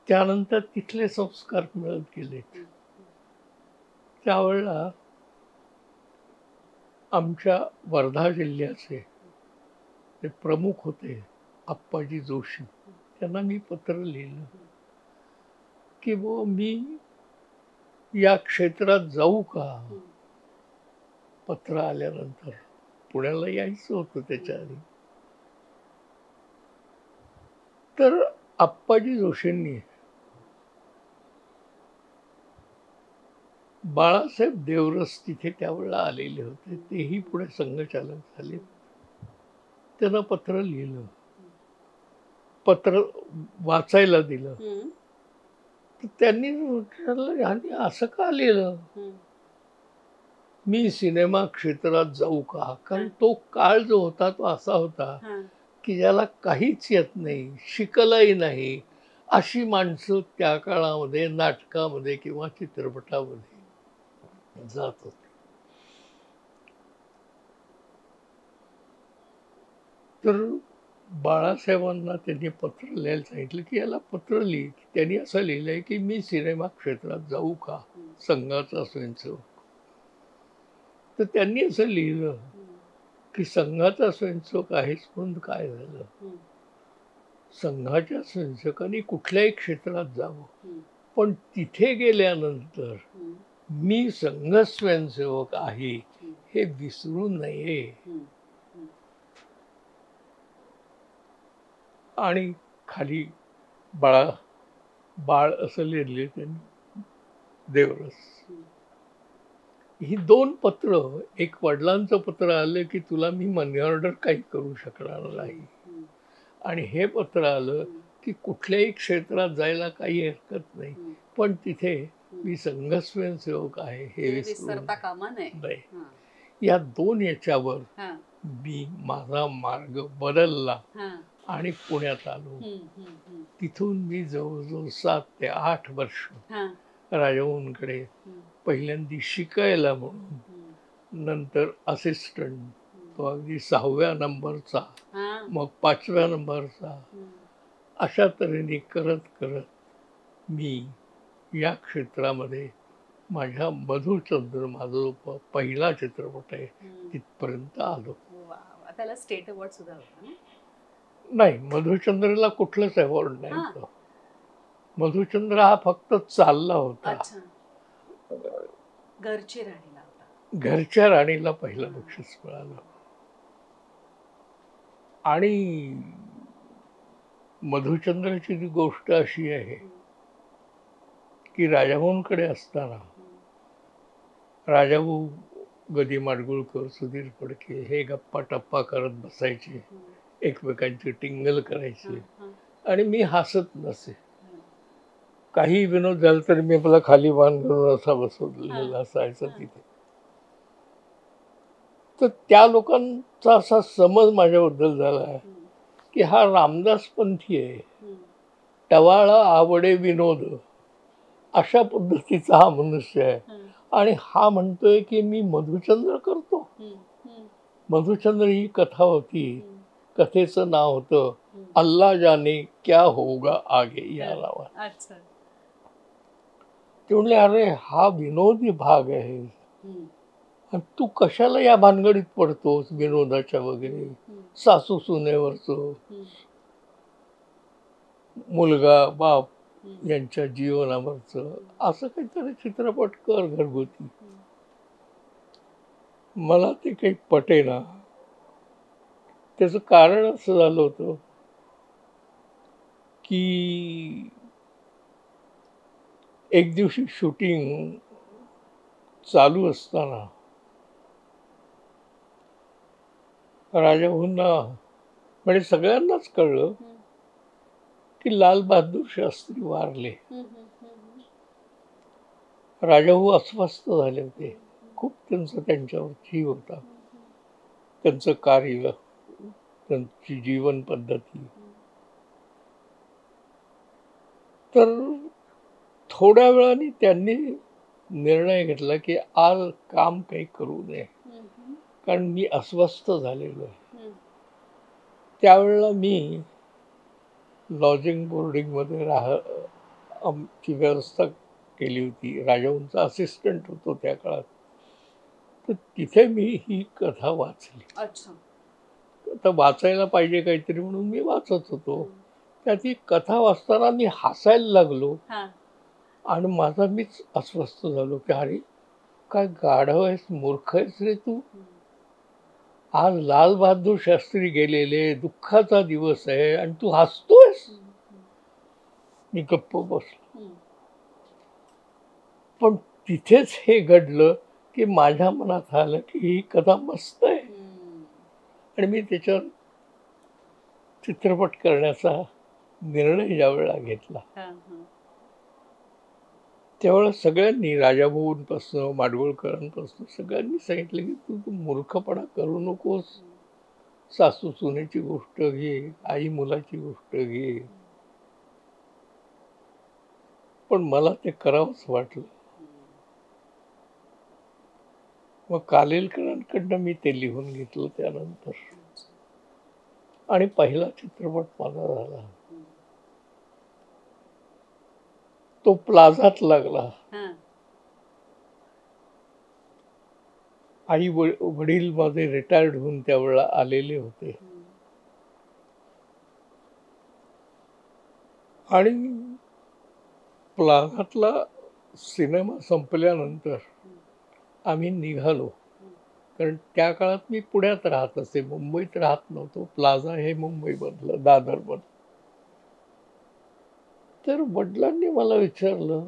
त्यानंतर तिथले संस्कार मिळत गेले. त्यावेळेला आमच्या वर्धा जिल्ह्याचे ते प्रमुख होते आप्पाजी जोशी, त्यांना मी पत्र लिहिलं की मी या क्षेत्रात जाऊ का. पत्र आल्यानंतर पुण्याला यायचं होतं त्याच्या आधी. तर आप्पाजी जोशींनी बाळासाहेब देवरस तिथे त्यावेळेला आलेले होते, तेही पुढे संघचालक झाले. त्यांना पत्र लिहिलं, पत्र वाचायला दिलं. तर त्यांनी विचारलं, आणि असं का लिहिलं, मी सिनेमा क्षेत्रात जाऊ का. कारण तो काळ जो होता तो असा होता की ज्याला काहीच येत नाही, शिकलही नाही, अशी माणसं त्या काळामध्ये नाटकामध्ये किंवा चित्रपटामध्ये जात होती. तर बाळासाहेबांना त्यांनी पत्र लिहायला सांगितलं की याला पत्र लिहि. त्यांनी असं लिहिलंय की मी सिनेमा क्षेत्रात जाऊ का, संघाचा स्वयंसेवक. तर त्यांनी असं लिहिलं की संघाचा स्वयंसेवक आहेच, म्हणून काय झालं, संघाच्या स्वयंसेवकांनी कुठल्याही क्षेत्रात जावं, पण तिथे गेल्यानंतर मी संघ स्वयंसेवक आहे हे विसरू नये. आणि खाली बाळ असं लिहिले त्यांनी, देवरस. ही 2 पत्र, एक वडिलांचं पत्र आलं की तुला मी मनी ऑर्डर काही करू शकणार नाही, आणि हे पत्र आलं की कुठल्याही क्षेत्रात जायला काही हरकत नाही, पण तिथे मी संघ स्वयंसेवक आहे हे विसरता कामा नये. या 2 याच्यावर मी माझा मार्ग बदलला आणि पुण्यात आलो. तिथून मी जवळजवळ 7 ते 8 वर्ष राजभवनकडे पहिल्यांदा शिकायला म्हणून, नंतर असिस्टंट, तो अगदी 6व्या नंबरचा, मग 5व्या नंबरचा, अशा तऱ्हेने करत करत मी या क्षेत्रामध्ये माझ्या मधुचंद्र, माझा जो पहिला चित्रपट आहे, तिथपर्यंत आलो. त्याला स्टेट अवॉर्ड सुद्धा होता ना? नाही, मधुचंद्रला कुठलंच अवॉर्ड नाही. मधुचंद्र हा फक्त चालला होता. घरच्या राणीला पहिलं बक्षीस मिळालं. आणि मधुचंद्राची ती गोष्ट अशी आहे की राजाभाऊंकडे असताना राजाभाऊ, गदी माडगुळकर, सुधीर फडके हे गप्पा टप्पा करत बसायचे, एकमेकांची टिंगल करायची, आणि मी हसत नसे. काही विनोद झाला तर मी आपला खाली मान करून असा बसवलेला असायचा तिथे. तर त्या लोकांचा असा समज माझ्याबद्दल झाला आहे की हा रामदास पंथी आहे, टवाळा आवडे विनोद, अशा पद्धतीचा हा मनुष्य आहे. आणि हा म्हणतोय की मी मधुचंद्र करतो. मधुचंद्र ही कथा होती, कथेचं नाव होतं अल्लाह जाने क्या होगा आगे, या नावात. ते म्हणले, अरे हा विनोदी भाग आहे, आणि तू कशाला या भानगडीत पडतोस विनोदाच्या वगैरे, सासू सुनेवरचं, मुलगा बाप यांच्या जीवनावरचं असं काहीतरी चित्रपट कर घरगुती. मला ते काही पटेना. त्याचं कारण असं झालं होतं की एक दिवशी शूटिंग चालू असताना राजाभाऊंना, म्हणजे सगळ्यांनाच कळलं की लाल बहादूर शास्त्री वारले. राजाभाऊ अस्वस्थ झाले होते, खूप त्यांचा त्यांच्यावर जीव होता, त्यांचं कार्य, त्यांची जीवन पद्धती. तर थोड्या वेळाने त्यांनी निर्णय घेतला की आज काम काही करू नये, कारण मी अस्वस्थ झालेलो आहे. त्यावेळेला मी लॉजिंग बोर्डिंगमध्ये आमची व्यवस्था केली होती. राजाभाऊंचा असिस्टंट होतो त्या काळात. तर तिथे मी ही कथा वाचली. अच्छा. आता वाचायला पाहिजे काहीतरी म्हणून मी वाचत होतो. त्यात ही कथा वाचताना मी हसायला लागलो हा. आणि माझा मीच अस्वस्थ झालो की अरे काय गाढव आहेस, मूर्ख आहेस रे तू. आज लाल बहादूर शास्त्री गेलेले, दुःखाचा दिवस आहे आणि तू हसतोयस. मी गप्प बसलो. पण तिथेच हे घडलं की माझ्या मनात आलं की ही कथा मस्त आहे आणि मी त्याच्यावर चित्रपट करण्याचा निर्णय ज्यावेळेला घेतला त्यावेळेस सगळ्यांनी, राजाभाऊंपासून माडगुळकरांपासून सगळ्यांनी सांगितलं की तू मूर्खपणा करू नकोस. सासू सुनेची गोष्ट घे, आई मुलाची गोष्ट घे. पण मला ते करावंच वाटलं. मग कालेलकरांकडनं मी ते लिहून घेतलं त्यानंतर आणि पहिला चित्रपट माझा झाला. तो प्लाझात लागला. आई वडील माझे रिटायर्ड होऊन त्यावेळेला आलेले होते आणि प्लाझातला सिनेमा संपल्यानंतर आम्ही निघालो. कारण त्या काळात मी पुण्यात राहत असे, मुंबईत राहत नव्हतो. प्लाझा हे मुंबईमधलं, दादरमधलं. तर वडिलांनी मला विचारलं,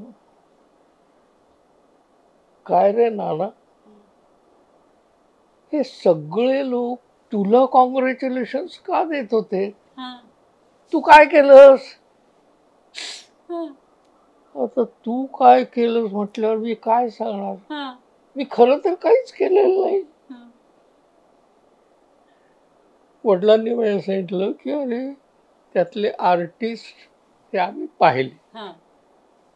काय रे नाना, हे सगळे लोक तुला कॉंग्रॅच्युलेशन्स का देत होते, तू काय केलंस? आता तू काय केलंस म्हटल्यावर मी काय सांगणार. मी खरं तर काहीच केलेलं नाही. वडिलांनी मला सांगितलं की अरे त्यातले आर्टिस्ट ते आम्ही पाहिले,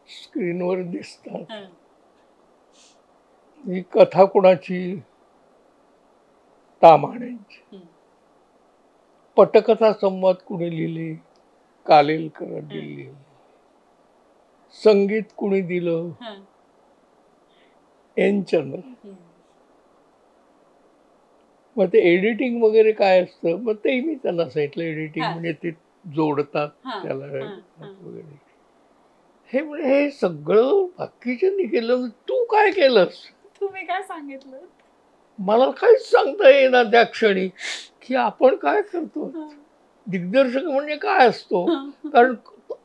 स्क्रीनवर दिसतात. ही कथा कोणाची? ताम्हाण्यांची. पटकथा संवाद कुणी लिहिले? कालेलकरांनी लिहिले. संगीत कुणी दिलं? एन चंद्र. मग ते एडिटिंग वगैरे काय असतं, मग तेही मी त्यांना सांगितलं. एडिटिंग म्हणजे ते जोडतात त्याला वगैरे. हे म्हणजे हे सगळं बाकीच्यांनी केलं, तू काय केलंस? तुम्ही काय सांगितलं? मला काहीच सांगता येईना त्या क्षणी की आपण काय करतो. दिग्दर्शक म्हणजे काय असतो, कारण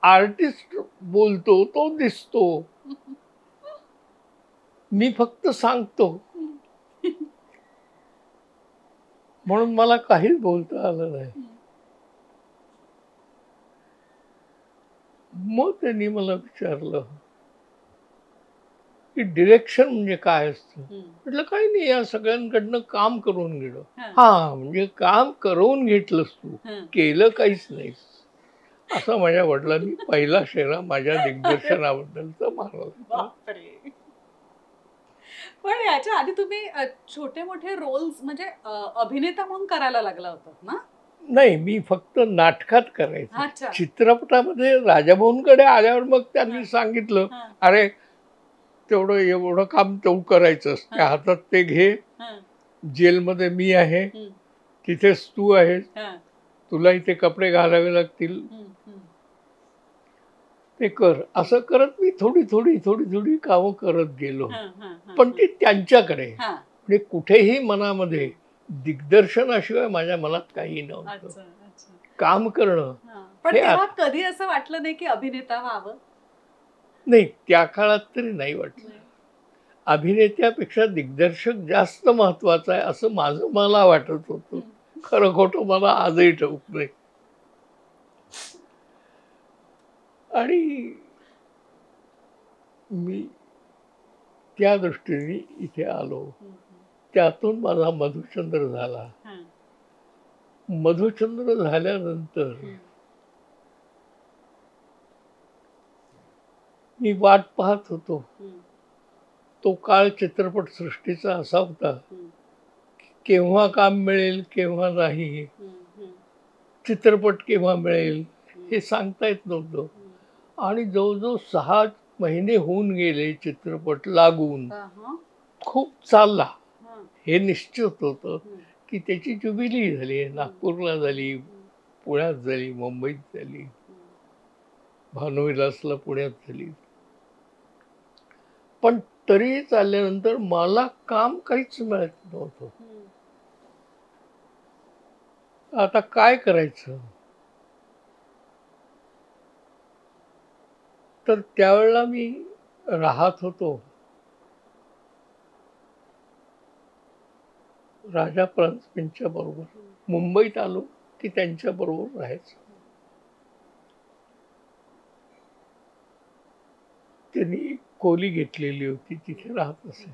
आर्टिस्ट बोलतो, तो दिसतो, मी फक्त सांगतो. म्हणून मला काहीच बोलता आलं नाही. मग त्यांनी मला विचारलं की डिरेक्शन म्हणजे काय असतं. म्हटलं काही नाही, या सगळ्यांकडनं काम करून गेलो. हा म्हणजे काम करून घेतलंस तू, केलं काहीच नाही, असं माझ्या वडिलांनी पहिला शेरा माझ्या दिग्दर्शनाबद्दलचा मारला. पण याच्या आधी तुम्ही छोटे मोठे रोल्स म्हणजे अभिनेता म्हणून करायला लागला होता ना? नाही, मी फक्त नाटकात करायचं. अच्छा. चित्रपटामध्ये राजाभाऊंकडे आल्यावर मग त्यांनी सांगितलं, अरे तेवढं एवढं काम तू करायचं, त्या हातात ते घे, जेलमध्ये मी आहे, तिथेच तू आहेस, तुला इथे कपडे घालावे लागतील, ते कर. असं करत मी थोडी थोडी थोडी थोडी कामं करत गेलो. पण ते त्यांच्याकडे, म्हणजे कुठेही मनामध्ये दिग्दर्शनाशिवाय माझ्या मनात काही नव्हतं. काम करणं. पण कधी असं वाटलं नाही की अभिनेता व्हावं? नाही, त्या काळात तरी नाही वाटलं. अभिनेत्यापेक्षा दिग्दर्शक जास्त महत्वाचा आहे असं माझं मला वाटत होतं. खरं खोटं मला आजही ठाऊक नाही. आणि मी त्या दृष्टीने इथे आलो. त्यातून माझा मधुचंद्र झाला. मधुचंद्र झाल्यानंतर मी वाट पाहत होतो. तो काळ चित्रपट सृष्टीचा असा होता, केव्हा काम मिळेल केव्हा नाही, चित्रपट केव्हा मिळेल हे सांगता येत नव्हतं. आणि जवळजवळ 6 महिने होऊन गेले चित्रपट लागून. खूप चालला, हे निश्चित होतं की त्याची जुबिली झाली, नागपूरला झाली, पुण्यात झाली, मुंबईत झाली, भानुविलासला पुण्यात झाली. पण तरी चालल्यानंतर मला काम काहीच मिळत नव्हतं. आता काय करायचं? तर त्यावेळेला मी राहत होतो राजा परांजपेंच्या बरोबर. मुंबईत आलो की त्यांच्या बरोबर राहायचं. त्यांनी खोली घेतलेली होती, तिथे राहत असे.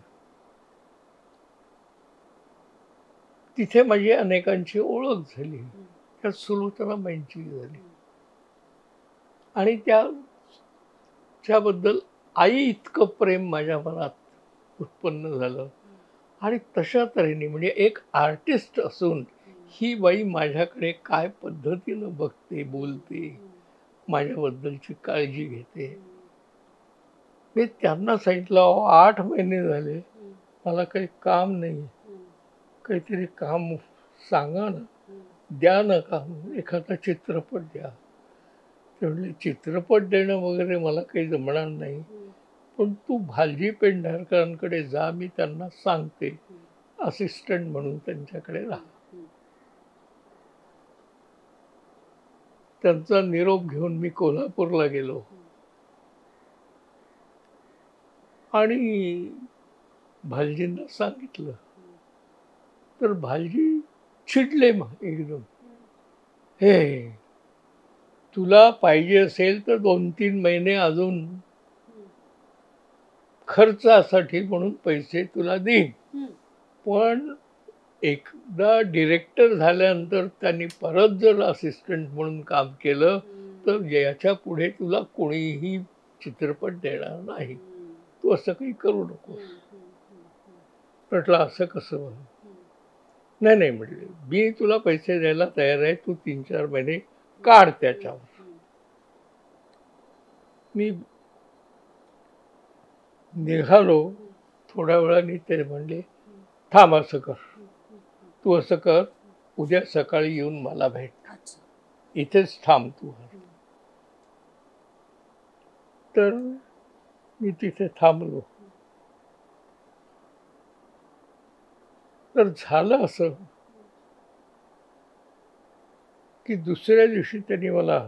तिथे माझी अनेकांची ओळख झाली. त्यात सुलोचनाबाईंची झाली आणि त्याच्याबद्दल आई इतकं प्रेम माझ्या मनात उत्पन्न झालं. आणि तशा तऱ्हेने म्हणजे एक आर्टिस्ट असून ही बाई माझ्याकडे काय पद्धतीनं बघते, बोलते, माझ्याबद्दलची काळजी घेते. मी त्यांना सांगितलं, 8 महिने झाले मला काही काम नाही, काहीतरी काम सांगा ना, द्या ना काम, एखादा चित्रपट द्या. ते म्हणले चित्रपट देणं वगैरे मला काही जमणार नाही, पण तू भालजी पेंढारकरांकडे जा, मी त्यांना सांगते, असिस्टंट म्हणून त्यांच्याकडे राहा. त्यांचा निरोप घेऊन मी कोल्हापूरला गेलो आणि भालजींना सांगितलं. तर भालजी चिडले मग एकदम. हे तुला पाहिजे असेल तर 2-3 महिने अजून खर्चासाठी म्हणून पैसे तुला देईन, पण एकदा डिरेक्टर झाल्यानंतर त्यांनी परत जर असिस्टंट म्हणून काम केलं तर याच्या पुढे तुला कोणीही चित्रपट देणार नाही, तू असं काही करू नकोस. म्हटलं असं कसं? नाही नाही म्हटले, मी तुला पैसे द्यायला तयार आहे, तू 3-4 महिने काढ त्याच्यावर. मी निघालो. थोड्या वेळाने ते म्हणले, थांब, असं कर, तू असं कर, उद्या सकाळी येऊन मला भेट, इथेच थांब तू. तर मी तिथे थांबलो. तर झालं असं की दुसऱ्या दिवशी त्यांनी मला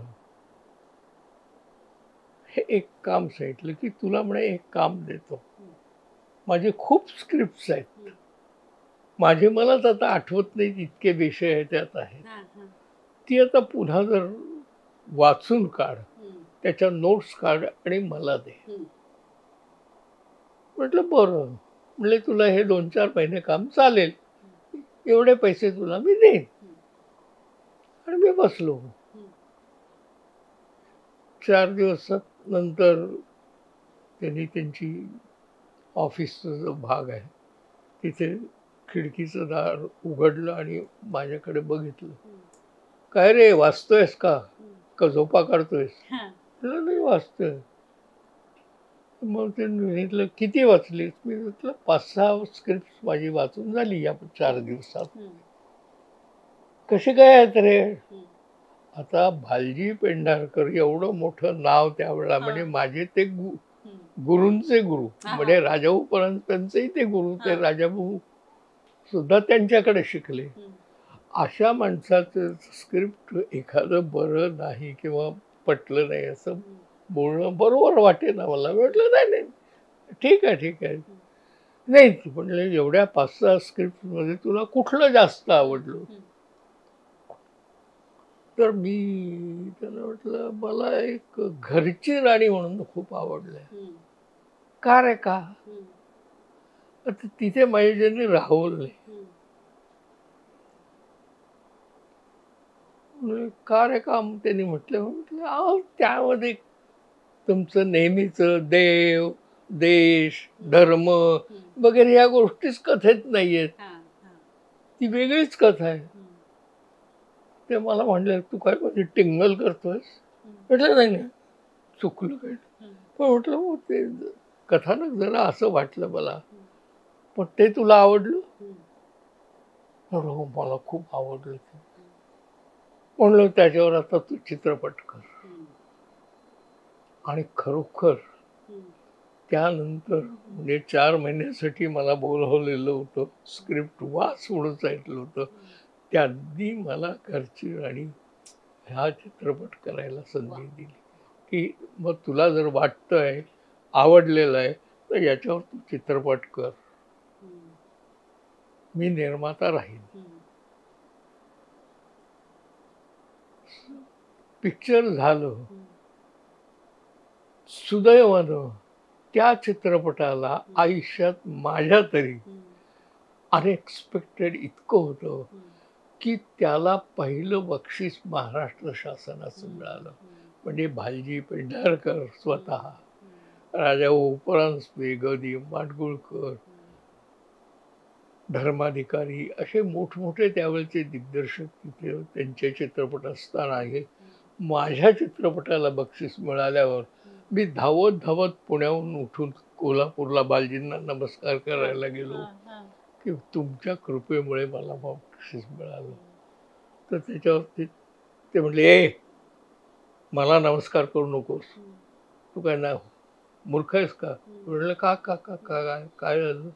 हे एक काम सांगितलं की तुला म्हणे एक काम देतो, माझे खूप स्क्रिप्ट्स आहेत, माझे मलाच आता आठवत नाही इतके विषय त्यात आहेत, ती आता पुन्हा जर वाचून काढ, त्याच्या नोट्स काढ आणि मला दे. म्हटलं बरं. म्हणजे तुला हे 2-4 महिने काम चालेल, एवढे पैसे तुला मी देईन. आणि मी बसलो. 4 दिवसानंतर त्यांनी त्यांची ऑफिसचा जो भाग आहे तिथे खिडकीचं दार उघडलं आणि माझ्याकडे बघितलं. काय रे, वाचतोयस का झोपा काढतोयस? नाही, वाचतोय. मग ते म्हटलं किती वाचलीस? मी म्हटलं 5-6 स्क्रिप्ट माझी वाचून झाली या 4 दिवसात. कसे काय आहेत रे? आता भालजी पेंढारकर एवढं मोठं नाव त्यावेळेला, म्हणजे माझे ते गुरूंचे गुरु, म्हणजे राजाभाऊ परांजपेंचेही ते गुरु, ते राजाभाऊ सुद्धा त्यांच्याकडे शिकले. अशा माणसाचं स्क्रिप्ट एखादं बरं नाही किंवा पटलं नाही असं बोलणं बरोबर वाटे ना मला. म्हटलं नाही नाही, ठीक आहे ठीक आहे. नाही म्हणले, एवढ्या 5-6 स्क्रिप्टमध्ये तुला कुठलं जास्त आवडलं? तर मी त्याला म्हटलं, मला एक घरची राणी म्हणून खूप आवडलंय. का रे, का? आता तिथे माझ्याने राहवलं नाही. का रे काम? त्यांनी म्हटलं त्यामध्ये तुमचं नेहमीचं देव, देश, धर्म वगैरे या गोष्टीच कथेत नाहीयेत, ती वेगळीच कथा आहे. ते मला म्हणले, तू काय म्हणजे टिंगल करतोयस? म्हटलं नाही नाही, चुकलं काय. पण म्हटलं मग ते कथानक जरा असं वाटलं मला, पण ते तुला आवडलं? हो मला खूप आवडलं ते. म्हणलं त्याच्यावर आता तू चित्रपट कर. आणि खरोखर त्यानंतर म्हणजे 4 महिन्यासाठी मला बोलवलेलं होतं. स्क्रिप्ट वाच म्हणून सांगितलं होतं. त्यांनी मला घरची आणि हा चित्रपट करायला संधी दिली, की मग तुला जर वाटतंय आवडलेलं आहे तर याच्यावर तू चित्रपट कर, मी निर्माता राहीन. पिक्चर झालं. सुदैवानं त्या चित्रपटाला आयुष्यात माझ्या तरी अनएक्सपेक्टेड इतकं होतं की त्याला पहिलं बक्षीस महाराष्ट्र शासनाचं मिळालं. म्हणजे भालजी पेंढारकर स्वतः, राजा परांजपे, ग.दी. माडगुळकर, धर्माधिकारी असे मोठमोठे त्यावेळेचे दिग्दर्शक तिथे त्यांचे चित्रपट असताना आहे. माझ्या चित्रपटाला बक्षीस मिळाल्यावर मी धावत धावत पुण्याहून उठून कोल्हापूरला बालजींना नमस्कार करायला गेलो की तुमच्या कृपेमुळे मला बक्षीस मिळालं. तर त्याच्यावरती ते म्हणले, ए मला नमस्कार करू नकोस, तू काय ना मूर्ख आहेस का? म्हटलं का का का काय काय झालं?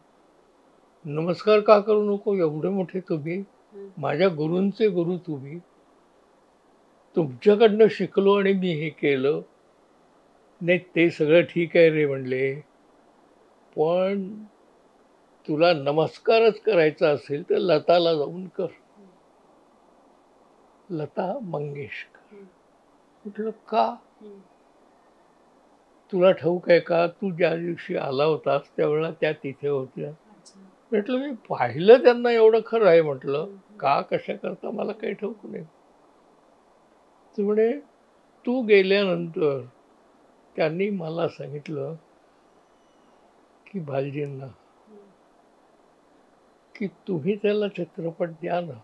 नमस्कार का करू नको? एवढे मोठे तुम्ही, माझ्या गुरूंचे गुरु तुम्ही, तुमच्याकडनं शिकलो आणि मी हे केलं. नाही ते सगळं ठीक आहे रे म्हणले, पण तुला नमस्कारच करायचा असेल तर लताला जाऊन कर. लता मंगेशकर. म्हटलं का? तुला ठाऊक आहे का, तू ज्या दिवशी आला होतास त्यावेळेला त्या तिथे होत्या. म्हटलं मी पाहिलं त्यांना, एवढं खरं आहे. म्हटलं का कशा करता मला काही ठाऊक नाही. ते म्हणे तू गेल्यानंतर त्यांनी मला सांगितलं की भालजींना की तुम्ही त्याला चित्रपट द्या ना,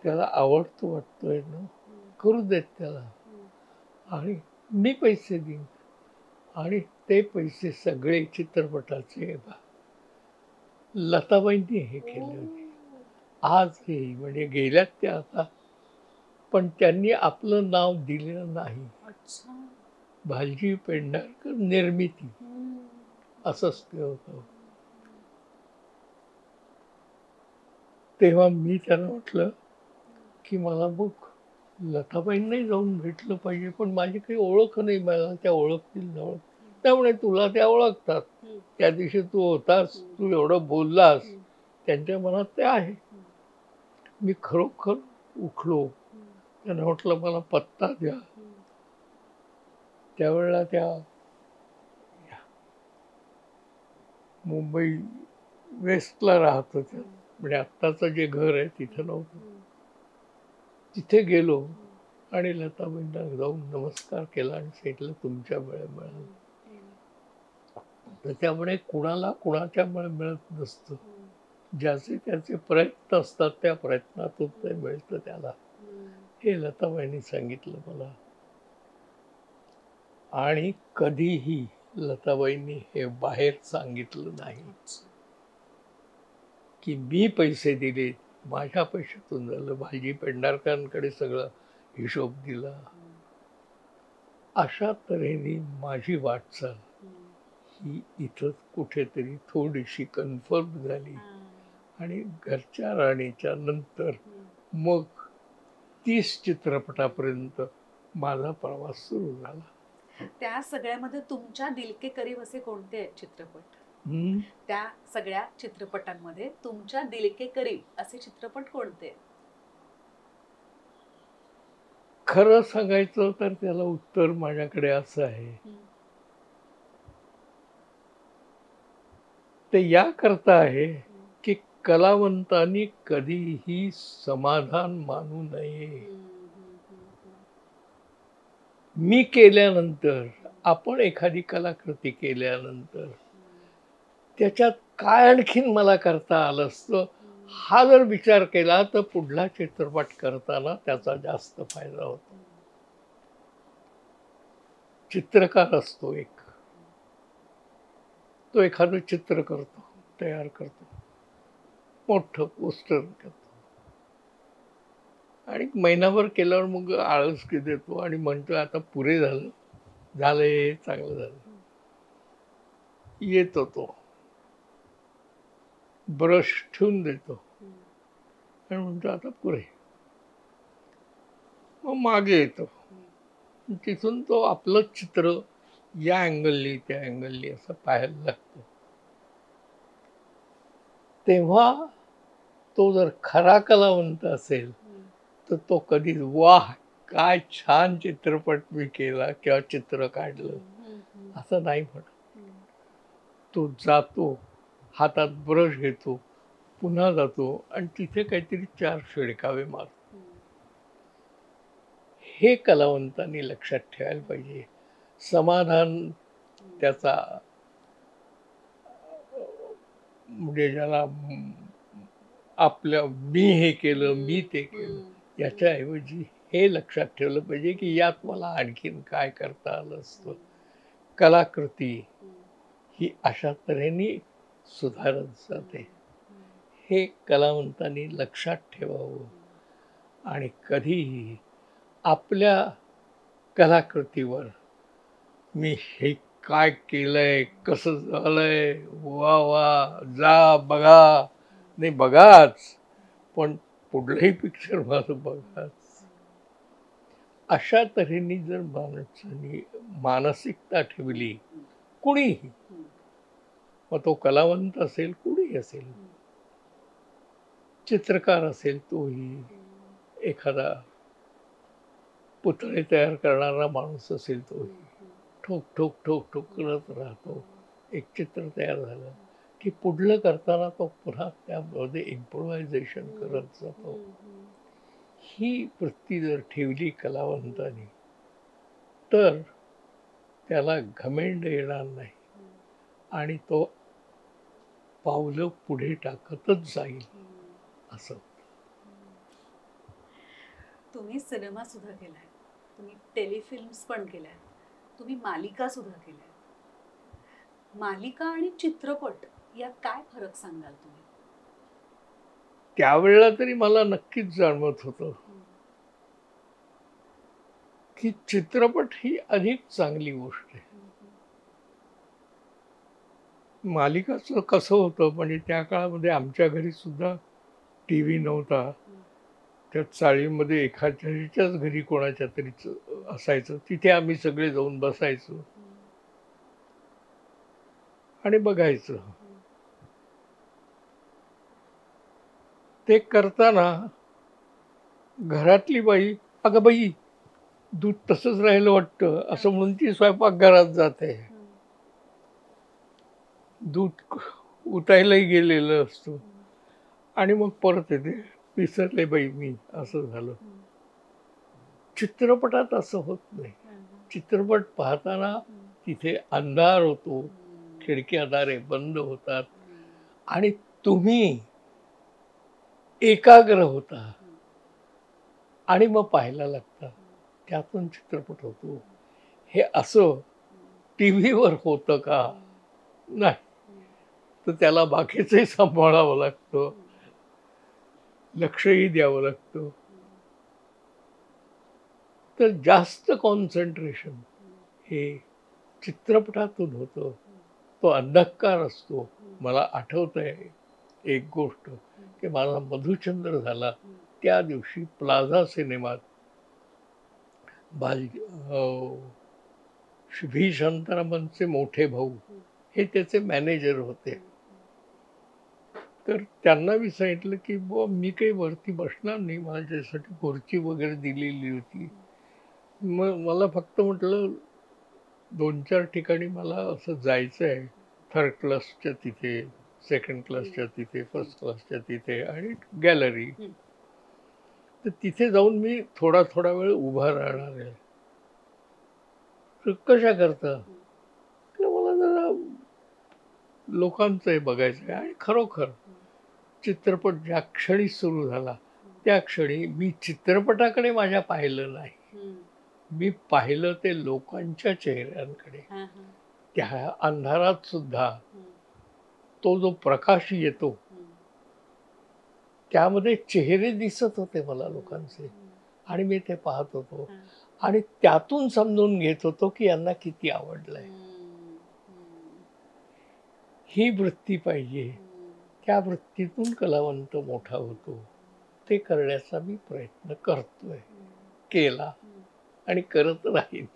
त्याला आवडतो वाटतोय ना, करू देत त्याला, आणि मी पैसे देईन. आणि ते पैसे सगळे चित्रपटाचे लताबाईंनी हे केले होते. आजही म्हणजे गेल्यात त्या आता, पण त्यांनी आपलं नाव दिलेलं नाही. भालजी पेंढारकर निर्मिती असंच ते होतं. तेव्हा मी त्यांना म्हटलं की मला बघ लताबाईंनाही जाऊन भेटलं पाहिजे, पण माझी काही ओळख नाही, मला त्या ओळखतील ना. त्यामुळे तुला त्या ओळखतात, त्या दिवशी तू होतास, तू एवढं बोललास, त्यांच्या मनात ते आहे. मी खरोखर उठलो, त्यांना म्हटलं मला पत्ता द्या. त्यावेळेला त्या मुंबई वेस्टला राहत होत्या, म्हणजे आत्ताचं जे घर आहे तिथं नव्हतं. तिथे गेलो आणि लताबाईंना जाऊन नमस्कार केला आणि सांगितलं तुमच्यामुळे मिळालं. तर त्यामुळे कुणाला कुणाच्यामुळे मिळत नसतं, ज्याचे त्याचे प्रयत्न असतात त्या प्रयत्नातून ते मिळतं त्याला, हे लताबाईंनी सांगितलं मला. आणि कधीही लताबाईंनी हे बाहेर सांगितलं नाही की मी पैसे दिले, माझ्या पैशातून झालं. भालजी पेंढारकरांकडे सगळं हिशोब दिला. अशा तऱ्हेने माझी वाटचाल ही इथं कुठेतरी थोडीशी कन्फर्म झाली. आणि घरच्या राणीच्या नंतर मग 30 चित्रपटापर्यंत माझा प्रवास सुरू झाला. त्या सगळ्यामध्ये तुमच्या दिल के करीब असे कोणते आहेत चित्रपट? त्या सगळ्या चित्रपटांमध्ये तुमच्या दिल के करीब असे चित्रपट कोणते? खरं सांगायचं तर त्याला उत्तर माझ्याकडे असं आहे, ते याकरता आहे की कलावंतांनी कधीही समाधान मानू नये. मी केल्यानंतर, आपण एखादी कलाकृती केल्यानंतर त्याच्यात काय आणखीन मला करता आलं असतं, हा जर विचार केला तर पुढला चित्रपट करताना त्याचा जास्त फायदा होतो. चित्रकार असतो एक, तो एखादं चित्र करतो, तयार करतो. मोठं पोस्टर करतो आणि महिनाभर केल्यावर मग आळस की देतो आणि म्हणतो आता पुरे झालं, झालंय, चांगलं झालं. येतो तो ब्रश ठेवून देतो आणि म्हणतो आता पुरे. मग मागे येतो, तिथून तो आपलं चित्र या अँगलनी त्या अँगलनी असं पाहायला लागतो. तेव्हा तो जर खरा कलावंत असेल तर तो कधीच वाह काय छान चित्रपट मी केला किंवा चित्र काढलं असं नाही म्हणत. तो जातो, हातात ब्रश घेतो, पुन्हा जातो आणि तिथे काहीतरी 4 शेडकावे मारतो. हे कलावंतांनी लक्षात ठेवायला पाहिजे. समाधान त्याचा म्हणजे ज्याला आपल्या मी हे केलं, मी ते केलं, याच्याऐवजी हे लक्षात ठेवलं पाहिजे की यात मला आणखीन काय करता आलं असतं. कलाकृती ही अशा तऱ्हेने सुधारत जाते. हे कलावंतांनी लक्षात ठेवावं आणि कधीही आपल्या कलाकृतीवर मी हे काय केलंय, कसं झालंय, वा वा, जा बघा, नाही बघाच, पण पुढलंही पिक्चर माझं बघाच. अशा तऱ्हेने जर माणसाने मानसिकता ठेवली, कुणीही, मग तो कलावंत असेल, कुणीही असेल, चित्रकार असेल तोही, एखादा पुतळे तयार करणारा माणूस असेल तोही, ठोक ठोक ठोक ठोक करत राहतो. एक चित्र तयार झालं की पुढलं करताना तो पुन्हा त्यामध्ये इम्प्रोव्हायझेशन करत जातो. ही वृत्ती जर ठेवली कलावंतांनी तर त्याला घमेंड येणार नाही आणि तो पावलं पुढे टाकतच जाईल. असं तुम्ही सिनेमा सुद्धा केलाय, तुम्ही टेलिफिल्म्स पण केल्या, तुम्ही मालिका सुद्धा केल्या. मालिका आणि चित्रपट यात काय फरक सांगाल तुम्ही? त्यावेळेला तरी मला नक्कीच जाणवत होतं की चित्रपट ही अधिक चांगली गोष्ट आहे. मालिकाचं कसं होतं म्हणजे त्या काळामध्ये आमच्या घरी सुद्धा TV नव्हता. त्या चाळीमध्ये एखाद्याच्याच घरी कोणाच्या तरीच असायचं. तिथे आम्ही सगळे जाऊन बसायचो आणि बघायचं. ते करताना घरातली बाई, अगं बाई दूध तसंच राहिलं वाटतं असं म्हणून ती स्वयंपाकघरात जाते. दूध उतायलाही गेलेलं असतं आणि मग परत येते, विसरले बाई मी, असं झालं. चित्रपटात असं होत नाही. चित्रपट पाहताना तिथे अंधार होतो, खिडक्या दारे बंद होतात आणि तुम्ही एकाग्र होता आणि मग पाहायला लागता. त्यातून चित्रपट होतो. हे असं TV वर होतं का? नाही. तर त्याला बाकीचंही सांभाळावं लागतं, लक्षही द्यावं लागतं. तर जास्त कॉन्सन्ट्रेशन हे चित्रपटातून होतं. तो अंधकार असतो. मला आठवतंय एक गोष्ट की माझा मधुचंद्र झाला त्या दिवशी प्लाझा सिनेमात व्ही शांतारामनचे मोठे भाऊ हे त्याचे मॅनेजर होते. तर त्यांना मी सांगितलं की बुवा मी काही वरती बसणार नाही, माझ्यासाठी खुर्ची वगैरे दिलेली होती. मग मला फक्त म्हटलं 2-4 ठिकाणी मला असं जायचं आहे, 3rd क्लासच्या तिथे, 2nd क्लासच्या तिथे, 1st क्लासच्या तिथे आणि गॅलरी. तर तिथे जाऊन मी थोडा थोडा वेळ उभा राहणार आहे. तर कशा करता? मला जरा लोकांचं हे बघायचं आहे. आणि खरोखर चित्रपट ज्या क्षणी सुरू झाला त्या क्षणी मी चित्रपटाकडे माझ्या पाहिलं नाही, मी पाहिलं ते लोकांच्या चेहऱ्यांकडे. त्या अंधारात सुद्धा तो जो प्रकाश येतो त्यामध्ये चेहरे दिसत होते मला लोकांचे, आणि मी ते पाहत होतो आणि त्यातून समजून घेत होतो की यांना किती आवडलंय. ही वृत्ती पाहिजे, त्या वृत्तीतून कलावंत मोठा होतो. ते करण्याचा मी प्रयत्न करतोय, केला आणि करत राहील.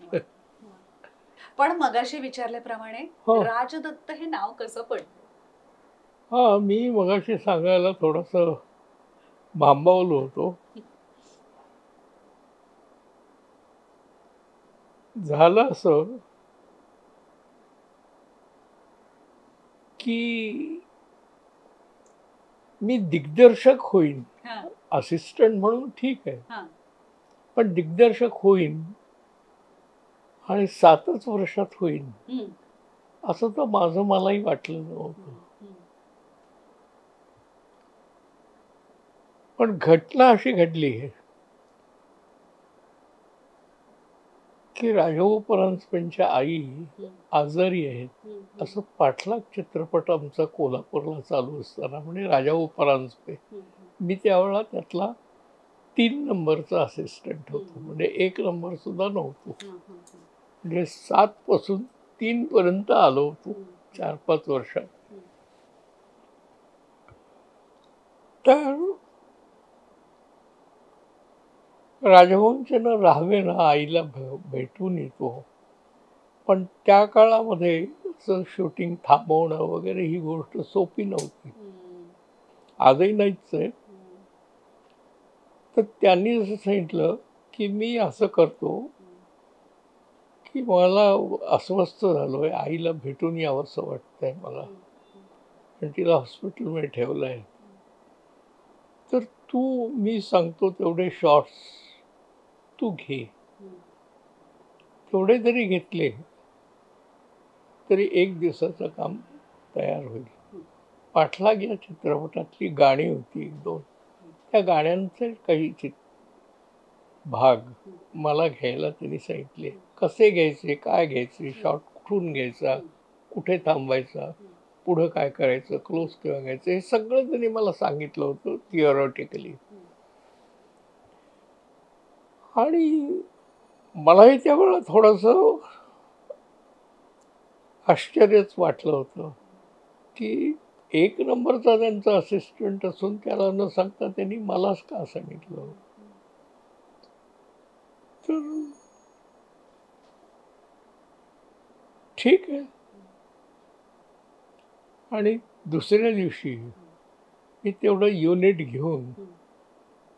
पण मगाशी विचारल्याप्रमाणे हो. राजदत्त हे नाव कसं पडलं? हा, मी मगाशी सांगायला थोडस भांबावलो होतो. झालं असं की मी दिग्दर्शक होईन, हा, असिस्टंट म्हणून ठीक आहे, हा. पण दिग्दर्शक होईन आणि 7च वर्षात होईन हम्म, असं तर माझं मलाही वाटलं नव्हतं. हम्म, पण घटना अशी घडली की राजाभाऊ परांजपेंच्या आई आजारी आहेत. असं पाठलाग चित्रपट आमचा कोल्हापूरला चालू असताना, म्हणजे राजाभाऊ परांजपे, मी त्यावेळेला त्यातला 3 नंबरचा असिस्टंट होतो, म्हणजे 1 नंबर सुद्धा नव्हतो. म्हणजे 7 पासून 3 पर्यंत आलो होतो 4-5 वर्षात. तर राजभाऊंचे ना राहावे ना आईला भेटून येतो, पण त्या काळामध्ये असं शूटिंग थांबवणं वगैरे ही गोष्ट सोपी नव्हती, आजही नाहीच आहे. तर त्यांनी असं सांगितलं की मी असं करतो की मला अस्वस्थ झालोय, आईला भेटून यावंसं वाटतंय मला, आणि तिला हॉस्पिटलमध्ये ठेवलंय. तर तू, मी सांगतो तेवढे शॉट्स तू घे. तेवढे जरी घेतले तरी 1 दिवसाचं काम तयार होईल. पाठलाग या चित्रपटातली गाणी होती 1-2, त्या गाण्यांचे काही भाग मला घ्यायला त्यांनी सांगितले. कसे घ्यायचे, काय घ्यायचे, शॉट कुठून घ्यायचा, कुठे थांबायचा, पुढं काय करायचं, क्लोज केव्हा घ्यायचं, हे सगळं त्यांनी मला सांगितलं होतं थिओरिटिकली. आणि मलाही त्यावेळेला थोडंसं आश्चर्यच वाटलं होतं की 1 नंबरचा त्यांचा असिस्टंट असून त्याला न सांगता त्यांनी मलाच का सांगितलं. तर ठीक आहे. आणि दुसऱ्या दिवशी मी तेवढं युनिट घेऊन,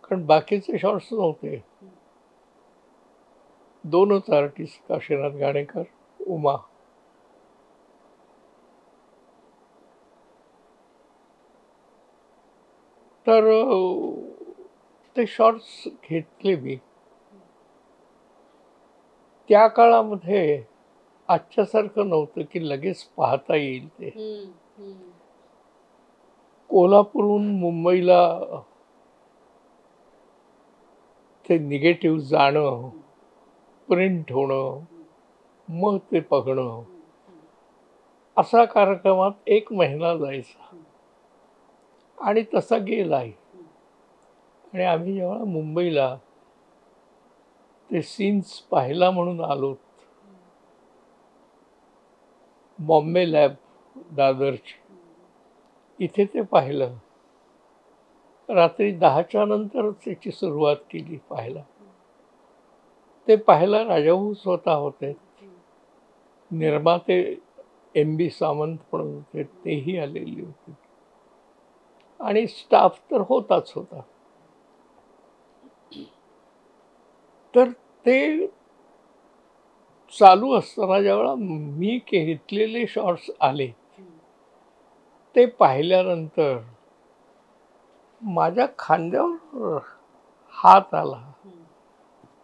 कारण बाकीचे शॉट्स नव्हते, 2च आर्टिस्ट, काशीनाथ घाणेकर, उमा, तर ते शॉट्स घेतले मी. त्या काळामध्ये आजच्यासारखं नव्हतं की लगेच पाहता येईल. ते कोल्हापूरहून मुंबईला ते निगेटिव्ह जाणं, प्रिंट होणं, मग ते बघणं, असा कार्यक्रमात 1 महिना जायचा. आणि तसा गेलाय. आणि आम्ही जेव्हा मुंबईला ते सीन्स पाहायला म्हणून आलो, बॉम्बे लॅब दादरची, इथे ते पाहिलं. रात्री 10च्या नंतर त्याची सुरुवात केली पाहायला. ते पाहायला राजाभाऊ स्वतः होते, निर्माते MB सावंत पण होते, तेही आलेली होते, आणि स्टाफ तर होताच होता. तर ते चालू असताना ज्यावेळेला मी घेतलेले शॉट्स आले, ते पाहिल्यानंतर माझ्या खांद्यावर हात आला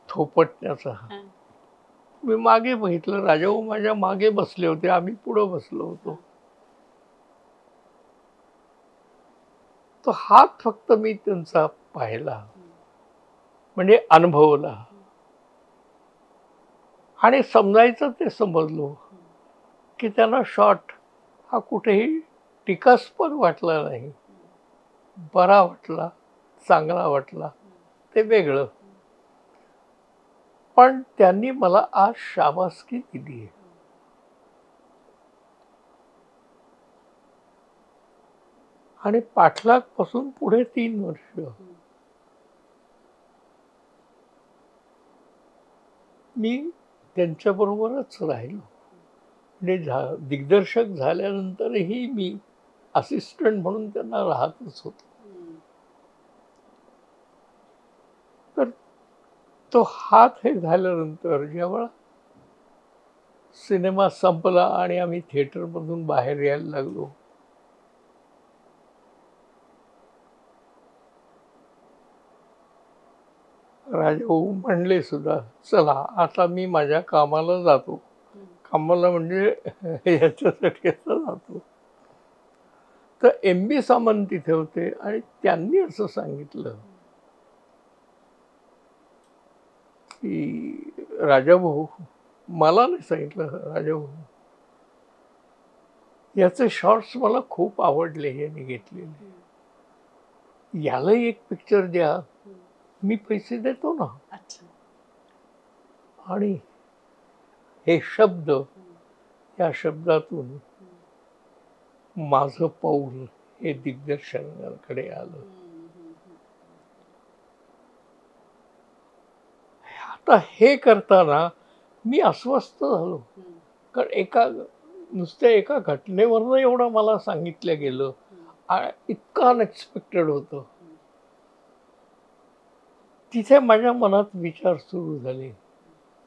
थोपटण्याचा. मी मागे बघितलं, राजाभाऊ माझ्या मागे बसले होते, आम्ही पुढे बसलो होतो. तो हात फक्त मी त्यांचा पाहिला, म्हणजे अनुभवला, आणि समजायचं ते समजलो की त्यांना शॉट हा कुठेही टीकास्पद वाटला नाही, बरा वाटला. चांगला वाटला ते वेगळं, पण त्यांनी मला आज शाबासकी दिली आहे. आणि पाठलाग पासून पुढे 3 वर्ष मी त्यांच्याबरोबरच राहिलो. म्हणजे दिग्दर्शक झाल्यानंतरही मी असिस्टंट म्हणून त्यांना राहतच होतो. तर तो हात हे झाल्यानंतर जेव्हा सिनेमा संपला आणि आम्ही थिएटरमधून बाहेर यायला लागलो, राजाभाऊ म्हणले सुद्धा, चला आता मी माझ्या कामाला जातो. कामाला म्हणजे याच्यासाठी आता जातो. तर MB सामंत तिथे होते आणि त्यांनी असं सांगितलं की राजाभाऊ, मला नाही सांगितलं, राजाभाऊ याचे शॉर्ट्स मला खूप आवडले, यांनी घेतलेले, यालाही एक पिक्चर द्या, मी पैसे देतो ना. आणि हे शब्द, या शब्दातून माझं पाऊल हे दिग्दर्शकांकडे आलं. आता हे करताना मी अस्वस्थ झालो, कारण नुसत्या एका घटनेवरनं एवढं मला सांगितलं गेलं, इतकं अनएक्सपेक्टेड होतं. तिथे माझ्या मनात विचार सुरू झाले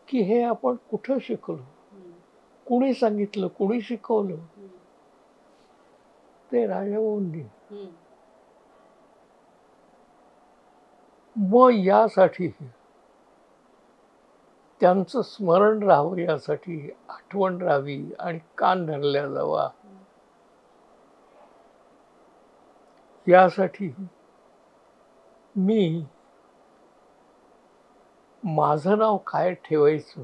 की हे आपण कुठं शिकलो, कुणी सांगितलं, कुणी शिकवलं. ते राजाभाऊंनी. मग यासाठी त्यांचं स्मरण राहावं, यासाठी आठवण राहावी आणि कान धरल्या जावा, यासाठी मी माझं नाव काय ठेवायचं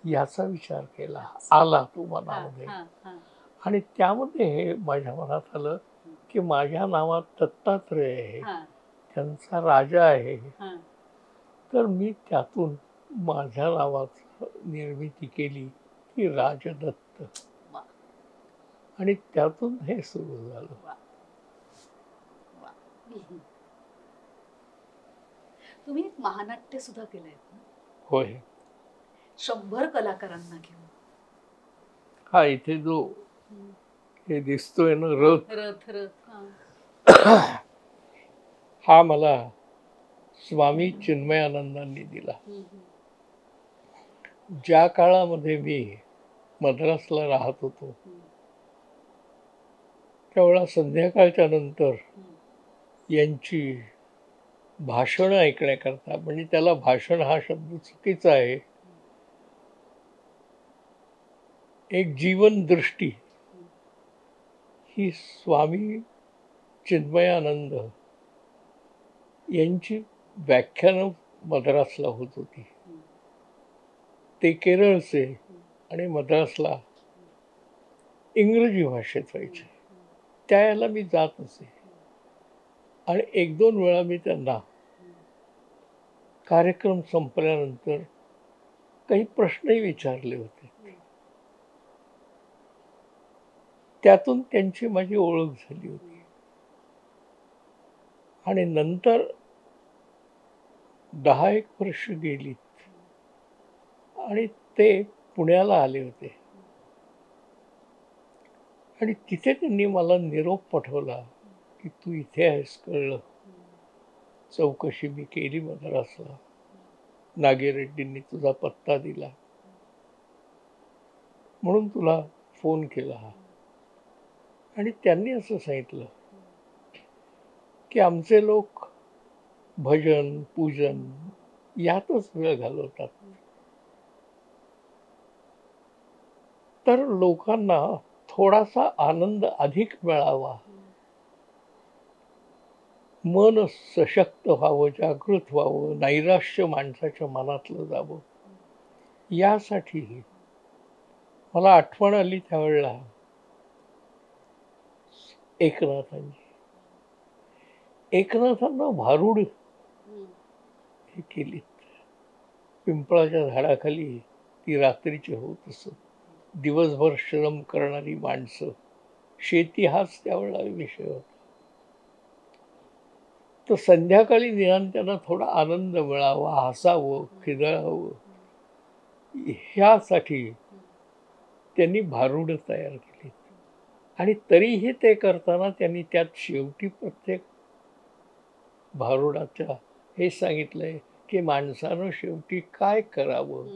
याचा विचार केला, आला तो मनामध्ये. आणि त्यामध्ये हे माझ्या मनात आलं की माझ्या नावात दत्तात्रय आहे, त्यांचा राजा आहे, तर मी त्यातून माझ्या नावाची निर्मिती केली की राजदत्त. आणि त्यातून हे सुरू झालं. तुम्ही महानाट्य सुद्धा केलंय. होय. 100 कलाकारांना घेऊन. हा इथे जो हे दिसतोय ना रथ, हा मला स्वामी चिन्मयानंदांनी दिला. ज्या काळामध्ये मी मद्रासला राहत होतो, त्यावेळा संध्याकाळच्या नंतर यांची भाषणं ऐकण्याकरता, म्हणजे त्याला भाषण हा शब्द चुकीचा आहे, एक जीवन दृष्टी ही स्वामी चिन्मयानंद यांची व्याख्यानं मद्रासला होत होती. ते केरळचे आणि मद्रासला इंग्रजी भाषेत व्हायचे. त्याला मी जात असे आणि 1-2 वेळा मी त्यांना कार्यक्रम संपल्यानंतर काही प्रश्नही विचारले होते. त्यातून त्यांची माझी ओळख झाली होती. आणि नंतर 10-1 वर्ष गेलीत आणि ते पुण्याला आले होते आणि तिथे त्यांनी मला निरोप पाठवला की तू इथे आहेस, कळलं. चौकशी मी केली मद्रासला, नागेरेड्डींनी तुझा पत्ता दिला म्हणून तुला फोन केला. आणि त्यांनी असं सांगितलं की आमचे लोक भजन पूजन यातच वेळ घालवतात, तर लोकांना थोडासा आनंद अधिक मिळावा, मन सशक्त व्हावं, जागृत व्हावं, नैराश्य माणसाच्या मनातलं जावं, यासाठी मला आठवण आली त्यावेळेला एकनाथांची. एकनाथांना भारूड हे केली. पिंपळाच्या झाडाखाली ती रात्रीची होत असत. दिवसभर श्रम करणारी माणसं, शेती हाच त्यावेळेला विषय होता. तर संध्याकाळी निदान त्यांना थोडा आनंद मिळावा, हसावं, खिदळावं, ह्यासाठी त्यांनी भारुड तयार केली. आणि तरीही ते करताना त्यांनी त्यात शेवटी प्रत्येक भारुडाच्या हे सांगितलंय की माणसानं शेवटी काय करावं.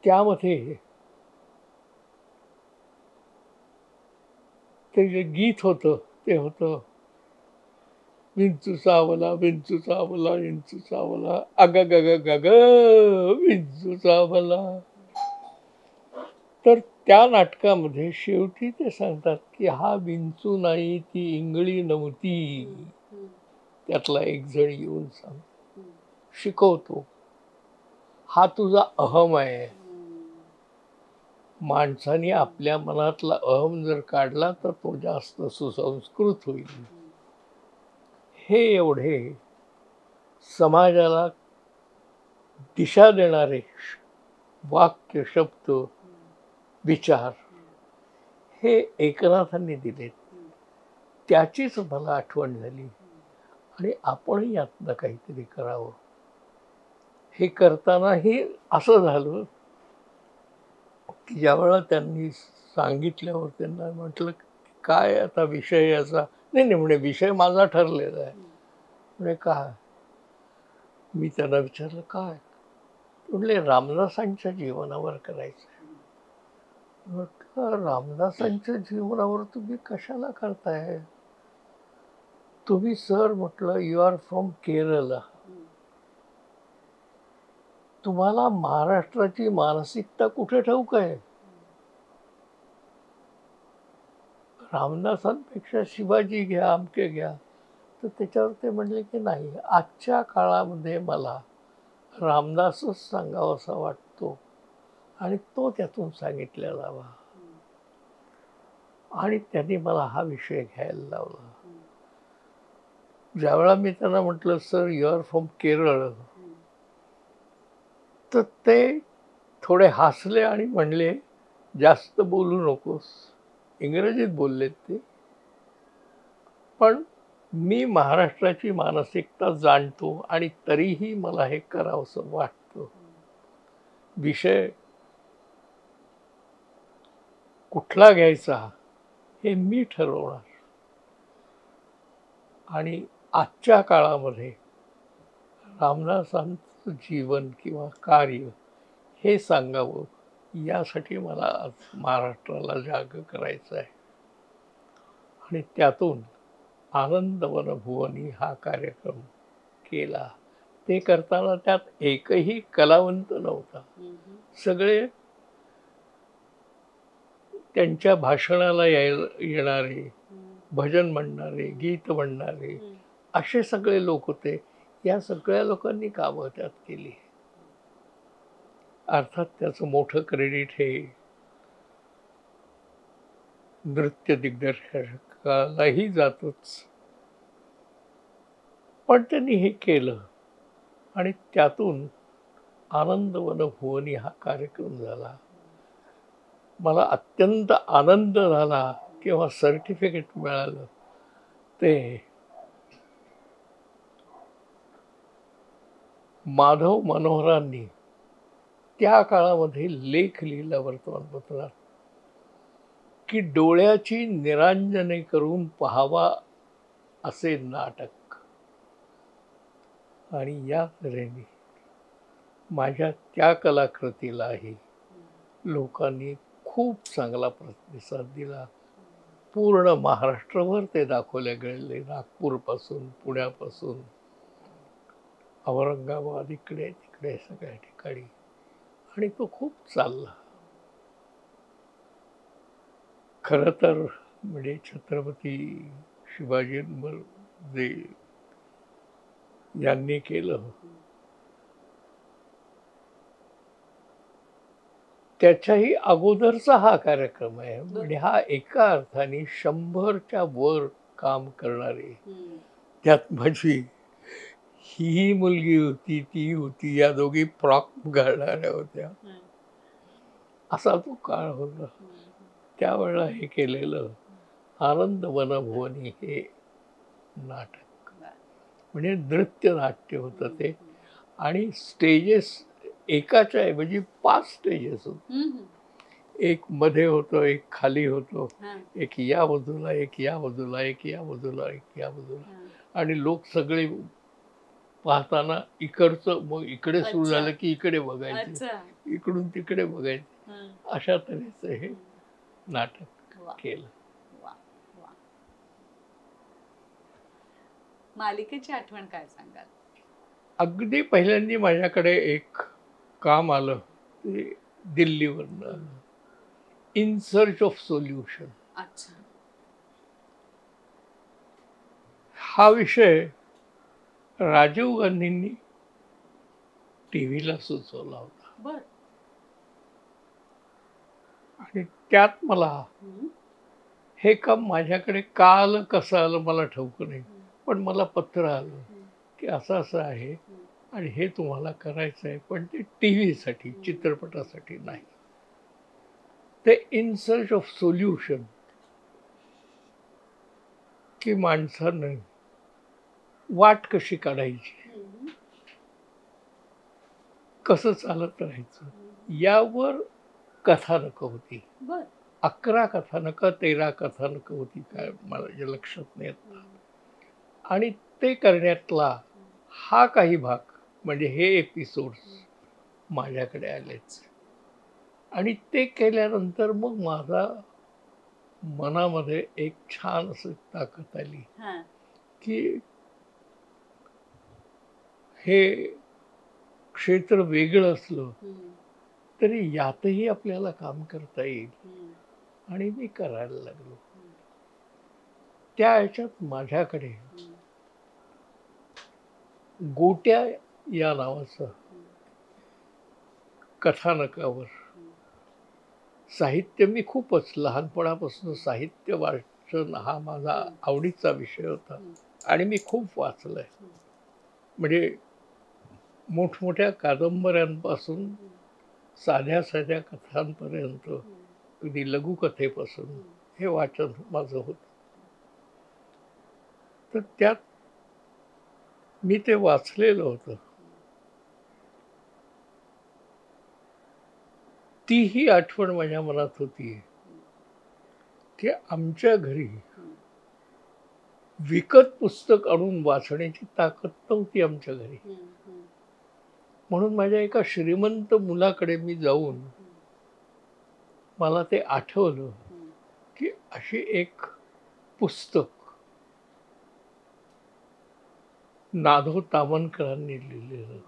त्यामध्ये ते जे गीत होतं ते होतं, विंचू चावला विंचू चावला विंचू चावला अग गग गग विंचू चावला. तर त्या नाटकामध्ये शेवटी ते सांगतात की हा विंचू नाही, ती इंगळी नव्हती. त्यातला एक जण येऊन सांग शिकवतो, हा तुझा अहम आहे. माणसाने आपल्या मनातला अहम जर काढला तर तो जास्त सुसंस्कृत होईल. हे एवढे समाजाला दिशा देणारे वाक्य, शब्द, विचार हे एकनाथांनी दिलेत. त्याचीच मला आठवण झाली आणि आपणही यातनं काहीतरी करावं. हे करतानाही असं झालं की ज्यावेळेला त्यांनी सांगितल्यावर त्यांना म्हटलं काय आता विषय याचा, नाही नाही म्हणे विषय माझा ठरलेला आहे. म्हणजे काय, मी त्यांना विचारलं काय, म्हटले रामदासांच्या जीवनावर करायचं. म्हटलं रामदासांच्या जीवनावर तुम्ही कशाला करताय? तुम्ही सर म्हटलं यू आर फ्रॉम केरला, तुम्हाला महाराष्ट्राची मानसिकता कुठे ठाऊक आहे? रामदासांपेक्षा शिवाजी घ्या, अमके घ्या. तर त्याच्यावर ते म्हणले की नाही, आजच्या काळामध्ये मला रामदासच सांगावासा वाटतो आणि तो त्यातून सांगितलेला हवा. आणि त्यांनी मला हा विषय घ्यायला लावला. ज्यावेळा मी त्यांना म्हटलं sir you are from Kerala, तर ते थोडे हसले आणि म्हणले जास्त बोलू नकोस. इंग्रजीत बोललेत ते, पण मी महाराष्ट्राची मानसिकता जाणतो आणि तरीही मला हे करावंसं वाटतं. विषय कुठला घ्यायचा हे मी ठरवणार आणि आजच्या काळामध्ये रामदासांचं जीवन किंवा कार्य हे सांगावं, यासाठी मला आज महाराष्ट्राला जाग करायचं आहे. आणि त्यातून आनंदवन भुवनी हा कार्यक्रम केला. ते करताना त्यात एकही कलावंत नव्हता. सगळे त्यांच्या भाषणाला येणारे, भजन म्हणणारे, गीत म्हणणारे, असे सगळे लोक होते. या सगळ्या लोकांनी कामं त्यात केली. अर्थात त्याचं मोठं क्रेडिट हे नृत्य दिग्दर्शकालाही जातच, पण त्यांनी हे केलं आणि त्यातून आनंदवन भुवनी हा कार्यक्रम झाला. मला अत्यंत आनंद झाला किंवा सर्टिफिकेट मिळालं ते माधव मनोहरांनी त्या काळामध्ये लेख लिहिला वर्तमानपत्रात की डोळ्याची निरांजने करून पाहावा असे नाटक. आणि या तऱ्हेने माझ्या त्या कलाकृतीलाही लोकांनी खूप चांगला प्रतिसाद दिला. पूर्ण महाराष्ट्रभर ते दाखवले गेले, नागपूरपासून, पुण्यापासून, औरंगाबाद, इकडे तिकडे सगळ्या ठिकाणी. आणि तो खूप चालला. खरं तर म्हणजे छत्रपती शिवाजींवर जे यांनी केलं त्याच्याही अगोदरचा हा कार्यक्रम आहे. म्हणजे हा एका अर्थाने 100च्या वर काम करणारे. त्यात माझी ही मुलगी होती, ती होती, या दोघी फ्रॉक घालणाऱ्या होत्या. असा तो काळ होता. त्यावेळेला हे केलेलं आनंद वनभुवनी हे नाटक म्हणजे नृत्य नाट्य होतं ते. आणि स्टेजेस एकाच्या ऐवजी 5 स्टेजेस होते. एक मध्ये होतं, एक खाली होतं, एक या बाजूला, एक या बाजूला, एक या बाजूला, एक या बाजूला. आणि लोक सगळे पाहताना इकडचं मग इकडे सुरू झालं की इकडे बघायचे, इकडून तिकडे बघायचे. अशा तऱ्हेचं हे नाटक केलं. मालिकेची आठवण काय सांगाल? अगदी पहिल्यांदा माझ्याकडे एक काम आलं, ते दिल्लीवरनं आलं, इन सर्च ऑफ सोल्युशन. अच्छा. हा विषय राजीव गांधींनी टीव्हीला सुचवला होता. बर. आणि त्यात मला हे काम माझ्याकडे का आलं, कसं आलं मला ठाऊक नाही, पण मला पत्र आलं की असं असं आहे आणि हे तुम्हाला करायचं आहे, पण ते टीव्हीसाठी, चित्रपटासाठी नाही. ते इन सर्च ऑफ सोल्युशन, की माणसानं वाट कशी काढायची, कसं चालत राहायचं, यावर कथानकं होती. 11 कथानकं, 13 कथानकं होती, काय मला लक्षात नाही येत. आणि ते करण्यातला हा काही भाग म्हणजे हे एपिसोड्स माझ्याकडे आलेच. आणि ते केल्यानंतर मग माझा मनामध्ये एक छान असं ताकद आली की हे क्षेत्र वेगळं असलं तरी यातही आपल्याला काम करता येईल. आणि मी करायला लागलो. त्या ह्याच्यात माझ्याकडे गोट्या या नावाचं कथानकावर साहित्य, मी खूपच लहानपणापासून साहित्य वाचन हा माझा आवडीचा विषय होता आणि मी खूप वाचलंय. म्हणजे मोठमोठ्या कादंबऱ्यांपासून साध्या साध्या कथांपर्यंत, अगदी लघुकथेपासून हे वाचन माझं होतं. तर त्यात मी ते वाचलेलं होतं. तीही आठवण माझ्या मनात होती की आमच्या घरी विकत पुस्तक आणून वाचण्याची ताकद नव्हती आमच्या घरी. म्हणून माझ्या एका श्रीमंत मुलाकडे मी जाऊन मला ते आठवलं की अशी एक पुस्तक नाधो तामणकरांनी लिहिलेलं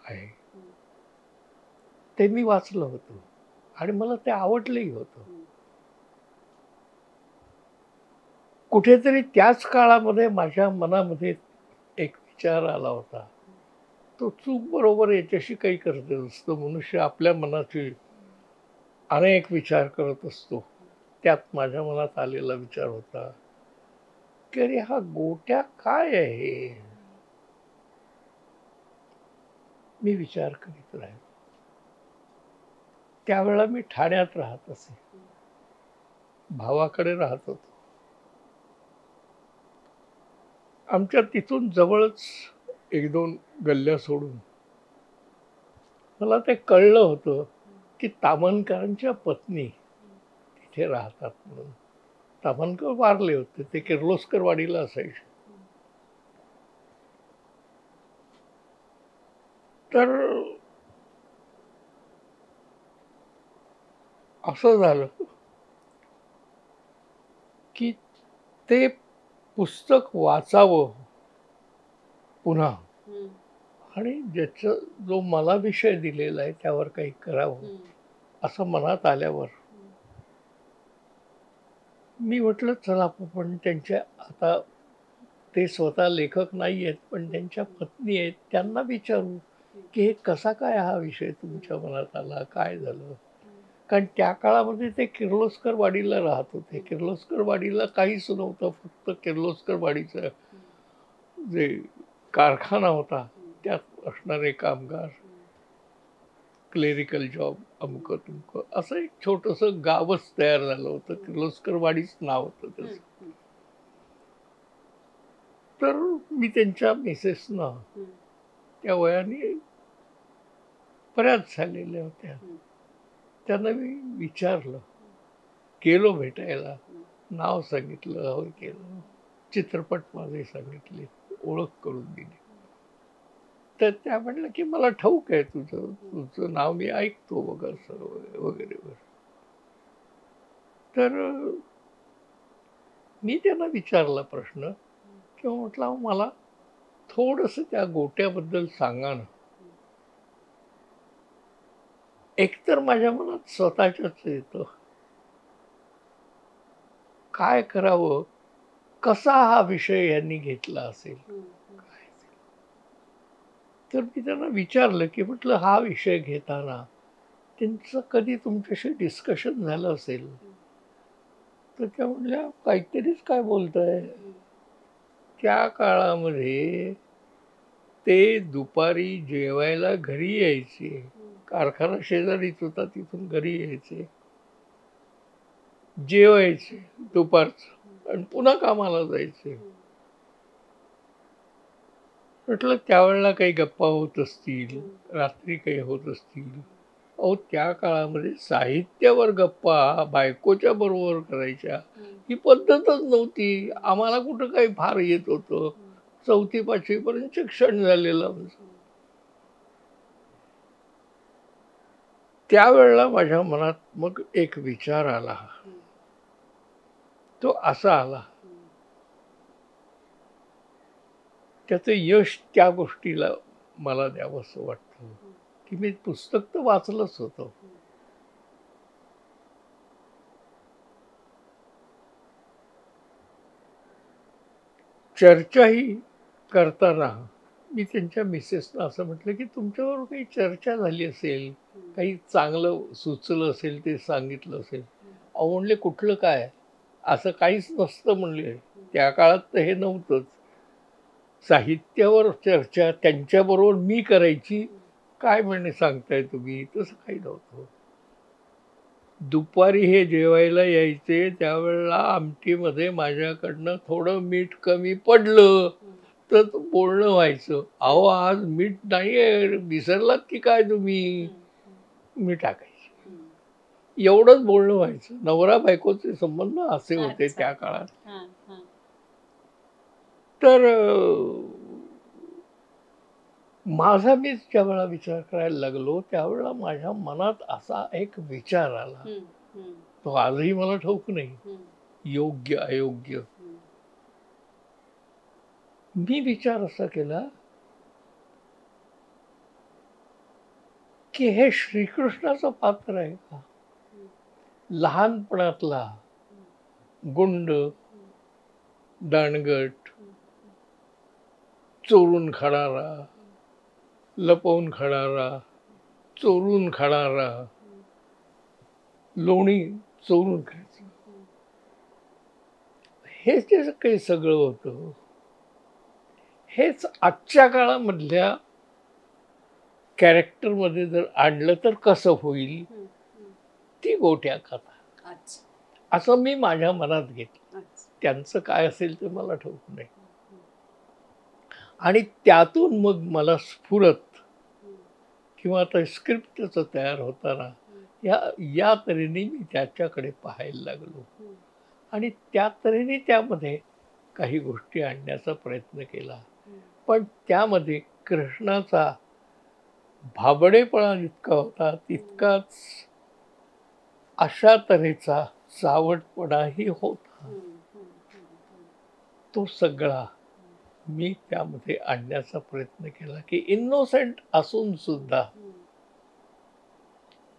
आहे. ते मी वाचलं होतं आणि मला ते आवडलंही होतं. कुठेतरी त्याच काळामध्ये माझ्या मनामध्ये एक विचार आला होता, तो चूक बरोबर याच्याशी काही करत नसतो. मनुष्य आपल्या मनाची अनेक विचार करत असतो. त्यात माझ्या मनात आलेला विचार होता की अरे हा गोट्या काय आहे. मी विचार करीत राहिलो. त्यावेळेला मी ठाण्यात राहत असे, भावाकडे राहत होतो. आमच्या तिथून जवळच 1-2 गल्ल्या सोडून मला ते कळलं होतं की तामणकरांच्या पत्नी तिथे राहतात म्हणून. तामणकर वारले होते, ते किर्लोस्कर वाडीला असायचे. तर असं झालं की ते पुस्तक वाचावं पुन्हा आणि ज्याचं जो मला विषय दिलेला आहे त्यावर काही करावं असं मनात आल्यावर मी म्हटलं चला पण त्यांच्या, आता ते स्वतः लेखक नाही आहेत पण त्यांच्या पत्नी आहेत, त्यांना विचारू की हे कसा काय हा विषय तुमच्या मनात आला, काय झालं. कारण त्या काळामध्ये ते किर्लोस्कर वाडीला राहत होते. किर्लोस्कर वाडीला काहीच नव्हतं, फक्त किर्लोस्कर वाडीचं जे कारखाना होता त्यात असणारे कामगार, क्लेरिकल जॉब, अमुकं तुमकं असं एक छोटंसं गावच तयार झालं होतं. किर्लोस्कर वाडीच नाव होतं त्याचं. तर मी त्यांच्या मिसेसना त्या वयाने बऱ्याच झालेल्या होत्या, त्यांना मी विचारलं, गेलो भेटायला, नाव सांगितलं, हो केलं, चित्रपट माझे सांगितले, ओळख करून दिली. तर त्या म्हटलं की मला ठाऊक आहे तुझं नाव मी ऐकतो वगैरे वगैरे वगैरे. तर मी त्यांना विचारला प्रश्न किंवा म्हटलं मला थोडंसं त्या गोट्याबद्दल सांगा ना. एकतर माझ्या मनात स्वतःच्याच येतं, काय करावं, कसा हा विषय यांनी घेतला असेल. तर मी त्यांना विचारलं की म्हटलं हा विषय घेताना त्यांचं कधी तुमच्याशी डिस्कशन झालं असेल. तर त्या म्हटल्या काहीतरीच काय बोलताय. त्या काळामध्ये ते दुपारी जेवायला घरी यायचे, कारखाना शेजारीच होता, तिथून घरी यायचे, जेवायचे दुपारचं आणि पुन्हा कामाला जायचे. म्हटलं त्यावेळेला काही गप्पा होत असतील, रात्री काही होत असतील. अहो त्या काळामध्ये साहित्यावर गप्पा बायकोच्या बरोबर करायच्या ही पद्धतच नव्हती. आम्हाला कुठं काही फार येत होतं. 4थी-5वी पर्यंत शिक्षण झालेलं आमचं. त्यावेळेला माझ्या मनात मग एक विचार आला, तो असा आला, त्याचं यश त्या गोष्टीला मला द्यावंसं वाटतं की मी पुस्तक तर वाचलंच होतं. चर्चाही करताना मी त्यांच्या मिसेसना असं म्हटलं की तुमच्याबरोबर काही चर्चा झाली असेल, काही चांगलं सुचलं असेल ते सांगितलं असेल. अहो म्हणले कुठलं काय, असं काहीच नसतं म्हणले. त्या काळात तर हे नव्हतंच. साहित्यावर चर्चा त्यांच्याबरोबर मी करायची, काय म्हणे सांगताय तुम्ही, तसं काही नव्हतं. दुपारी हे जेवायला यायचे त्यावेळेला आमटीमध्ये माझ्याकडनं थोडं मीठ कमी पडलं तर बोलणं व्हायचं, अहो आज मीठ नाहीये, विसरलात की काय तुम्ही, मी टाकायचे. एवढंच बोलणं व्हायचं. नवरा बायकोचे संबंध असे होते त्या काळात. तर माझा मी ज्या वेळा विचार करायला लागलो त्यावेळेला माझ्या मनात असा एक विचार आला, तो आजही मला ठाऊक नाही, योग्य अयोग्य. मी विचार असा केला की हे श्रीकृष्णाचं पात्र आहे का. लहानपणातला गुंड, दांडगट, चोरून खाणारा, लपवून खाणारा, चोरून खाणारा, लोणी चोरून खायचं, हे जे काही सगळं होतं हेच आजच्या काळामधल्या कॅरेक्टरमध्ये जर आणलं तर कसं होईल, ती गोट्या कथा असं मी माझ्या मनात घेतलं. त्यांचं काय असेल ते मला ठाऊक नाही. आणि त्यातून मग मला स्फुरत किंवा आता स्क्रिप्ट त्याचं तयार होताना या तऱ्हेने मी त्याच्याकडे पाहायला लागलो आणि त्या तऱ्हेने त्यामध्ये काही गोष्टी आणण्याचा प्रयत्न केला. पण त्यामध्ये कृष्णाचा भाबडेपणा जितका होता तितकाच अशा तऱ्हेचा चावटपणाही होता. तो सगळा मी त्यामध्ये आणण्याचा प्रयत्न केला की इनोसेंट असून सुद्धा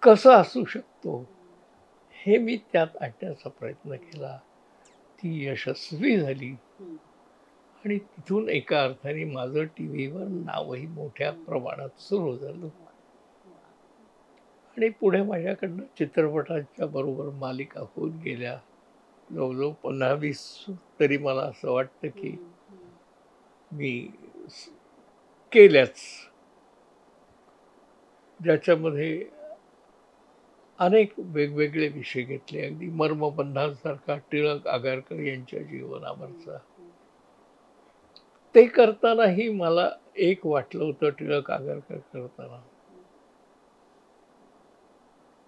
कसं असू शकतो हे मी त्यात आणण्याचा प्रयत्न केला. ती यशस्वी झाली आणि तिथून एका अर्थाने माझं टीव्हीवर नावही मोठ्या प्रमाणात सुरू झालं आणि पुढे माझ्याकडनं चित्रपटाच्या बरोबर मालिका होत गेल्या. जवळजवळ 15-20 तरी मला असं वाटतं की मी स- केल्याच, ज्याच्यामध्ये अनेक वेगवेगळे विषय घेतले. अगदी मर्मबंधासारखा टिळक आगरकर यांच्या जीवनावरचा. ते करतानाही मला एक वाटलं होतं, टिळक आगरकर करताना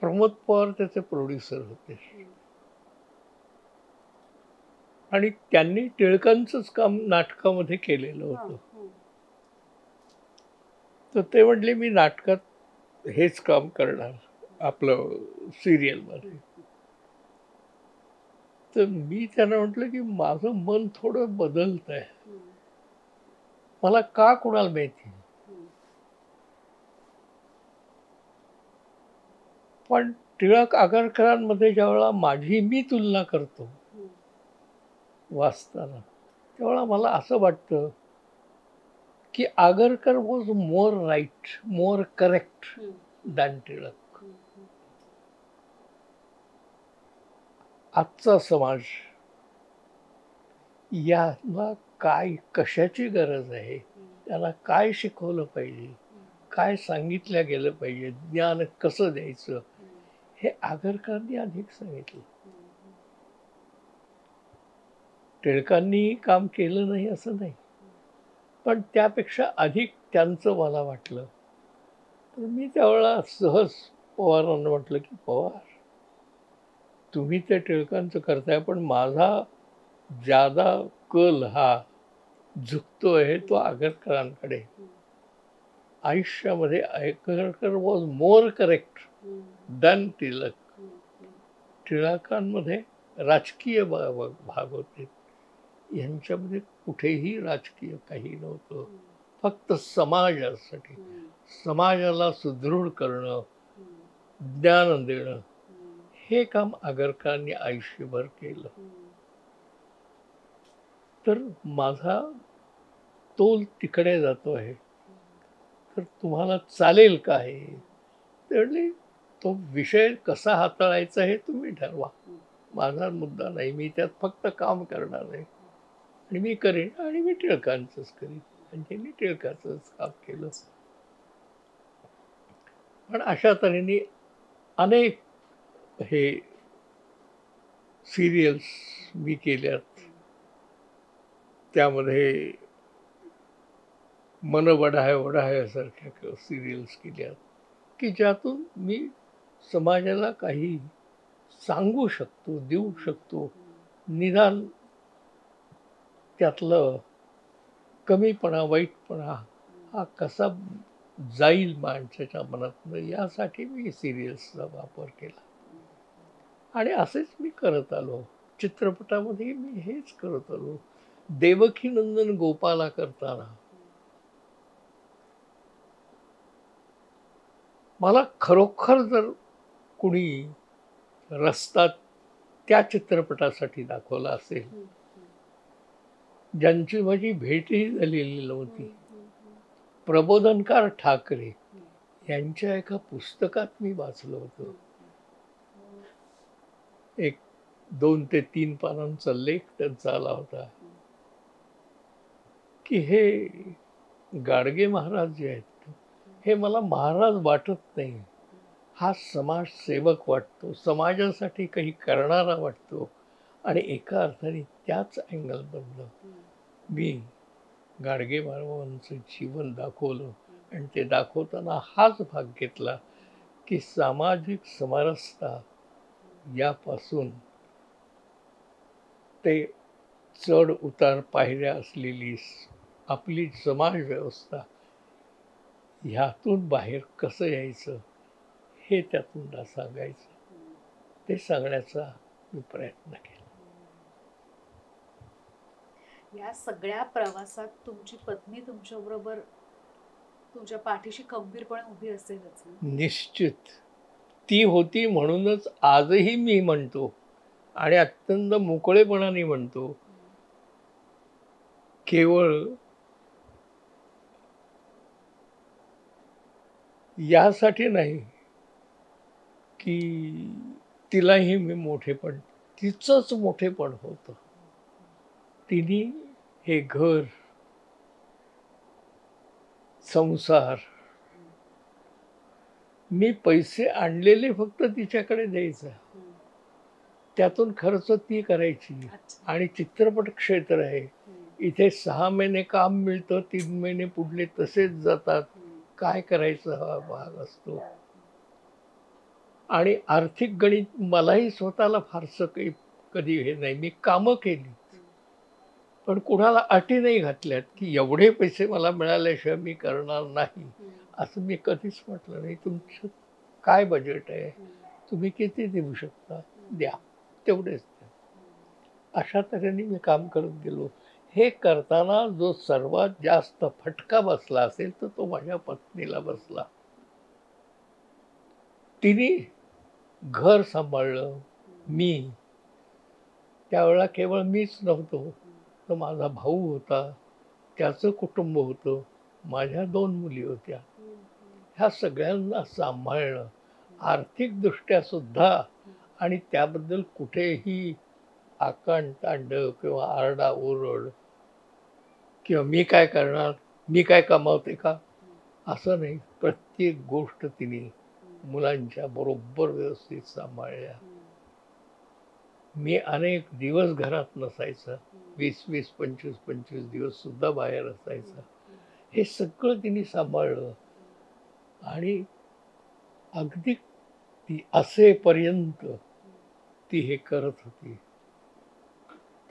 प्रमोद पवार त्याचे प्रोड्युसर होते आणि त्यांनी टिळकांचंच काम नाटकामध्ये केलेलं होतं. तर ते म्हटले मी नाटकात हेच काम करणार आपलं सिरियलमध्ये. तर मी त्यांना म्हटलं की माझं मन थोडं बदलत आहे, मला का कोणाला माहिती, पण टिळक आगरकरांमध्ये ज्यावेळेला माझी मी तुलना करतो वाचताना, त्यावेळेला मला असं वाटतं की Agarkar was more right, more correct than Tilak. आजचा समाज याला काय, कशाची गरज आहे, त्याला काय शिकवलं पाहिजे, काय सांगितलं गेलं पाहिजे, ज्ञान कसं द्यायचं, हे आगरकरांनी अधिक सांगितलं. टिळकांनी काम केलं नाही असं नाही, पण त्यापेक्षा अधिक त्यांचं मला वाटलं. तर मी त्यावेळेला सहज पवारांना म्हटलं की पवार, तुम्ही ते टिळकांचं करताय, पण माझा ज्यादा कल हा झुकतो आहे तो आगरकरांकडे. आयुष्यामध्ये Agarkar was more correct than Tilak. टिळकांमध्ये राजकीय भाग होते, यांच्यामध्ये कुठेही राजकीय काही नव्हतं. फक्त समाजासाठी, समाजाला सुदृढ करणं, ज्ञान देणं, हे काम आगरकरांनी आयुष्यभर केलं. तर माझा तोल तिकडे जातो आहे, तर तुम्हाला चालेल का हे? ते म्हणले तो विषय कसा हाताळायचा हे तुम्ही ठरवा, माझा मुद्दा नाही, मी त्यात फक्त काम करणार आहे आणि मी करेन आणि मी टिळकांचंच करीन. आणि त्यांनी टिळकाचंच काम केलं. पण अशा तऱ्हेने अनेक हे सिरियल्स मी केल्यात. त्यामध्ये मन वढाय वढाय सारख्या सिरियल्स केल्यात की ज्यातून मी समाजाला काही सांगू शकतो, देऊ शकतो. निदान त्यातलं कमीपणा, वाईटपणा हा कसा जाईल माणसाच्या मनातनं, यासाठी मी सिरियल्सचा वापर केला. आणि असेच मी करत आलो. चित्रपटामध्ये मी हेच करत आलो. देवकीनंदन गोपाला करताना मला खरोखर जर कुणी रस्ता त्या चित्रपटासाठी दाखवला असेल, ज्यांची माझी भेटही झालेली नव्हती, प्रबोधनकार ठाकरे यांच्या एका पुस्तकात मी वाचलं होतं. एक 2 ते 3 पानांचा लेख त्यांचा आला होता की हे गाडगे महाराज जे आहेत, हे मला महाराज वाटत नाही, हा समाजसेवक वाटतो, समाजासाठी काही करणारा वाटतो. आणि एका अर्थाने त्याच अँगलमधनं मी गाडगे महाराजांचं जीवन दाखवलं. आणि ते दाखवताना हाच भाग घेतला की सामाजिक समरसता यापासून ते चढ उतार पायऱ्या असलेली आपली समाज व्यवस्था, ह्यातून बाहेर कसं यायचं हे त्यातून सांगायचं, ते सांगण्याचा मी प्रयत्न केला. या सगळ्या प्रवासात तुमची पत्नी तुमच्याबरोबर, तुमच्या पाठीशी खंबीरपणे उभी असेलच ना? निश्चित ती होती, म्हणूनच आजही मी म्हणतो आणि अत्यंत मोकळेपणाने म्हणतो, केवळ यासाठी नाही की तिलाही मी मोठेपण, तिचंच मोठेपण होतं. तिने हे घर, संसार, मी पैसे आणलेले फक्त तिच्याकडे द्यायचा, त्यातून खर्च ती करायची. अच्छा. आणि चित्रपट क्षेत्र आहे, इथे 6 महिने काम मिळतं, 3 महिने पुढले तसेच जातात. काय करायचं हा भाग असतो. आणि आर्थिक गणित मलाही स्वतःला फारसं काही कधी हे नाही. मी कामं केली, पण कुणाला अटी नाही घातल्यात की एवढे पैसे मला मिळाल्याशिवाय मी करणार नाही, असं मी कधीच म्हटलं नाही. तुमचं काय बजेट आहे, तुम्ही किती देऊ शकता, द्या, तेवढेच द्या. अशा तऱ्हेने मी काम करत गेलो. हे करताना जो सर्वात जास्त फटका बसला असेल तर तो माझ्या पत्नीला बसला. तिने घर सांभाळलं. मी त्यावेळेला केवळ मीच नव्हतो, तर माझा भाऊ होता, त्याचं कुटुंब होतं, माझ्या 2 मुली होत्या. ह्या सगळ्यांना सांभाळणं आर्थिकदृष्ट्या सुद्धा, आणि त्याबद्दल कुठेही आकांडतांडव किंवा आरडाओरड किंवा मी काय करणार, मी काय कमावते का, असं नाही. प्रत्येक गोष्ट तिने मुलांच्या बरोबर व्यवस्थित सांभाळल्या. मी अनेक दिवस घरात नसायचा, 20-20, 25-25 दिवस सुद्धा बाहेर असायचा. हे सगळं तिने सांभाळलं. आणि अगदी ती असेपर्यंत ती हे करत होती.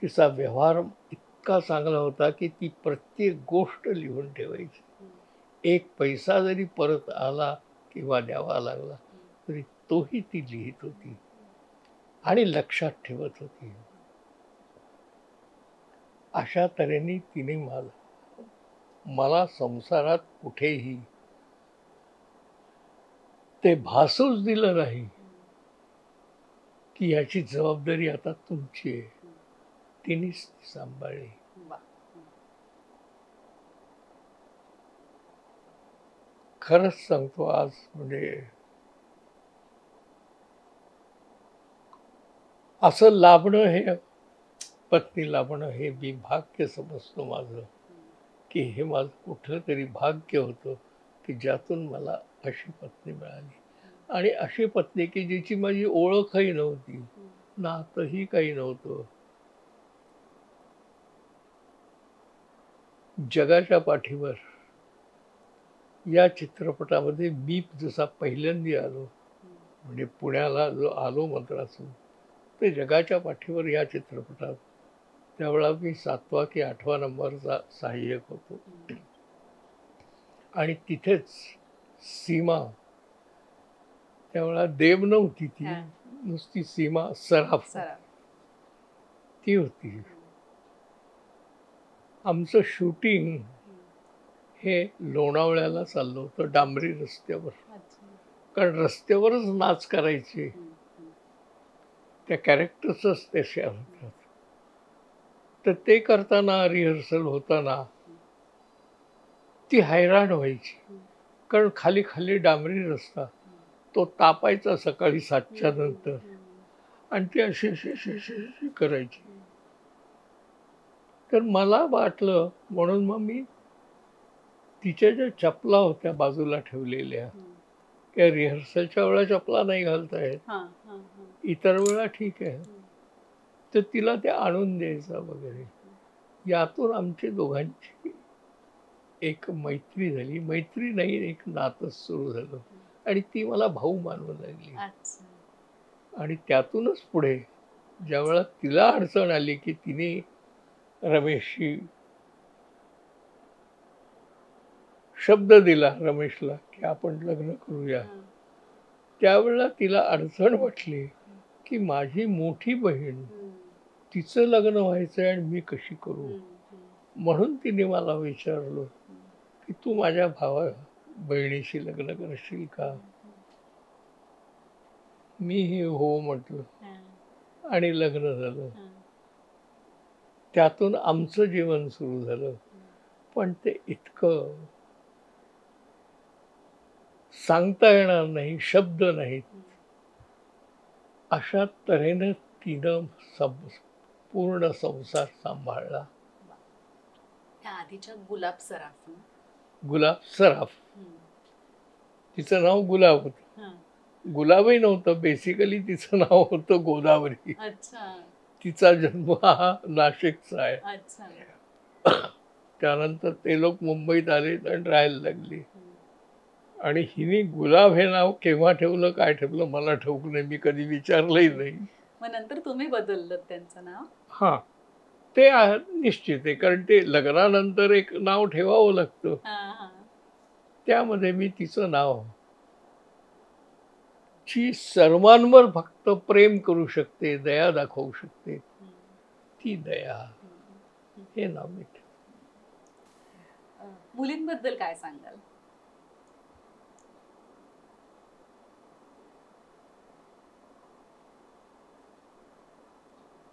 तिचा व्यवहार इतका चांगला होता की ती प्रत्येक गोष्ट लिहून ठेवायची. एक पैसा जरी परत आला किंवा द्यावा लागला तरी तोही ती लिहित होती आणि लक्षात ठेवत होती. अशा तऱ्हेने तिने मला संसारात कुठेही ते भासूच दिलं नाही की याची जबाबदारी आता तुमची आहे. तिनेच ती सांभाळली. वा. खरंच सांगतो, आज म्हणजे असं लाभणं, हे पत्नी लाभणं, हे मी भाग्य समजतो माझं, की हे माझं कुठलं तरी भाग्य होतं की ज्यातून मला अशी पत्नी मिळाली. आणि अशी पत्नी की जिची माझी ओळखही नव्हती, नातंही काही नव्हतं. जगाच्या पाठीवर या चित्रपटामध्ये मी जसा पहिल्यांदा आलो, म्हणजे पुण्याला जो आलो मद्रासून, ते जगाच्या पाठीवर या चित्रपटात त्यावेळेला मी 7वा की 8वा नंबरचा सहाय्यक होतो. आणि तिथेच सीमा, त्यावेळेला देव नव्हती, ती नुसती सीमा सराफ ती होती. आमचं शूटिंग हे लोणावळ्याला चाललं होतं, डांबरी रस्त्यावर. कारण रस्त्यावरच नाच करायचे, त्या कॅरेक्टर्सच तशा होतात. तर ते करताना, रिहर्सल होताना ती हैराण व्हायची, कारण खाली खाली डांबरी रस्ता, तो तापायचा सकाळी 7च्या नंतर, आणि ती अशी अशी अशी अशी अशी करायची. तर मला वाटलं, म्हणून मग मी तिच्या ज्या चपला होत्या बाजूला ठेवलेल्या, त्या रिहर्सलच्या वेळा चपला नाही घालता येत, इतर वेळा ठीक आहे, तर तिला ते आणून द्यायचा वगैरे. यातून आमची दोघांची एक मैत्री झाली. मैत्री नाही, एक नातंच सुरू झालं. आणि ती मला भाऊ मानू लागली. आणि त्यातूनच पुढे ज्यावेळेला तिला अडचण आली की तिने रमेशशी शब्द दिला, रमेशला, की आपण लग्न करूया, त्यावेळेला तिला अडचण वाटली की माझी मोठी बहीण, तिचं लग्न व्हायचंय आणि मी कशी करू. म्हणून तिने मला विचारलं की तू माझ्या बहिणीशी लग्न करशील का. मीही हो म्हटलं, आणि लग्न झालं. त्यातून आमचं जीवन सुरू झालं. पण ते इतकं सांगता येणार नाही, शब्द नाहीत. अशा तऱ्हेनं तिनं पूर्ण संसार सांभाळला. त्या आधीच्या गुलाब सराफ ना? गुलाब सराफ, हम्म. तिचं नाव गुलाब होतं. हा. गुलाबही नव्हतं, बेसिकली तिचं नाव होतं गोदावरी. अच्छा तिचा जन्म हा नाशिकचा आहे. अच्छा. त्यानंतर ते लोक मुंबईत आले आणि राहायला लागली. हम्म. आणि हिने गुलाब हे नाव केव्हा ठेवलं, काय ठेवलं मला ठाऊक नाही, मी कधी विचारलंही नाही. मग नंतर तुम्ही बदललं त्यांचं नाव? हा, ते निश्चित आहे, कारण ते लग्नानंतर एक नाव ठेवावं लागतं. हा हा. त्यामध्ये मी तिचं नाव, जी सर्वांवर फक्त प्रेम करू शकते, दया दाखवू शकते, हम्म. ती दया, हम्म. हे नाव मी ठेवलं. मुलींबद्दल काय सांगाल?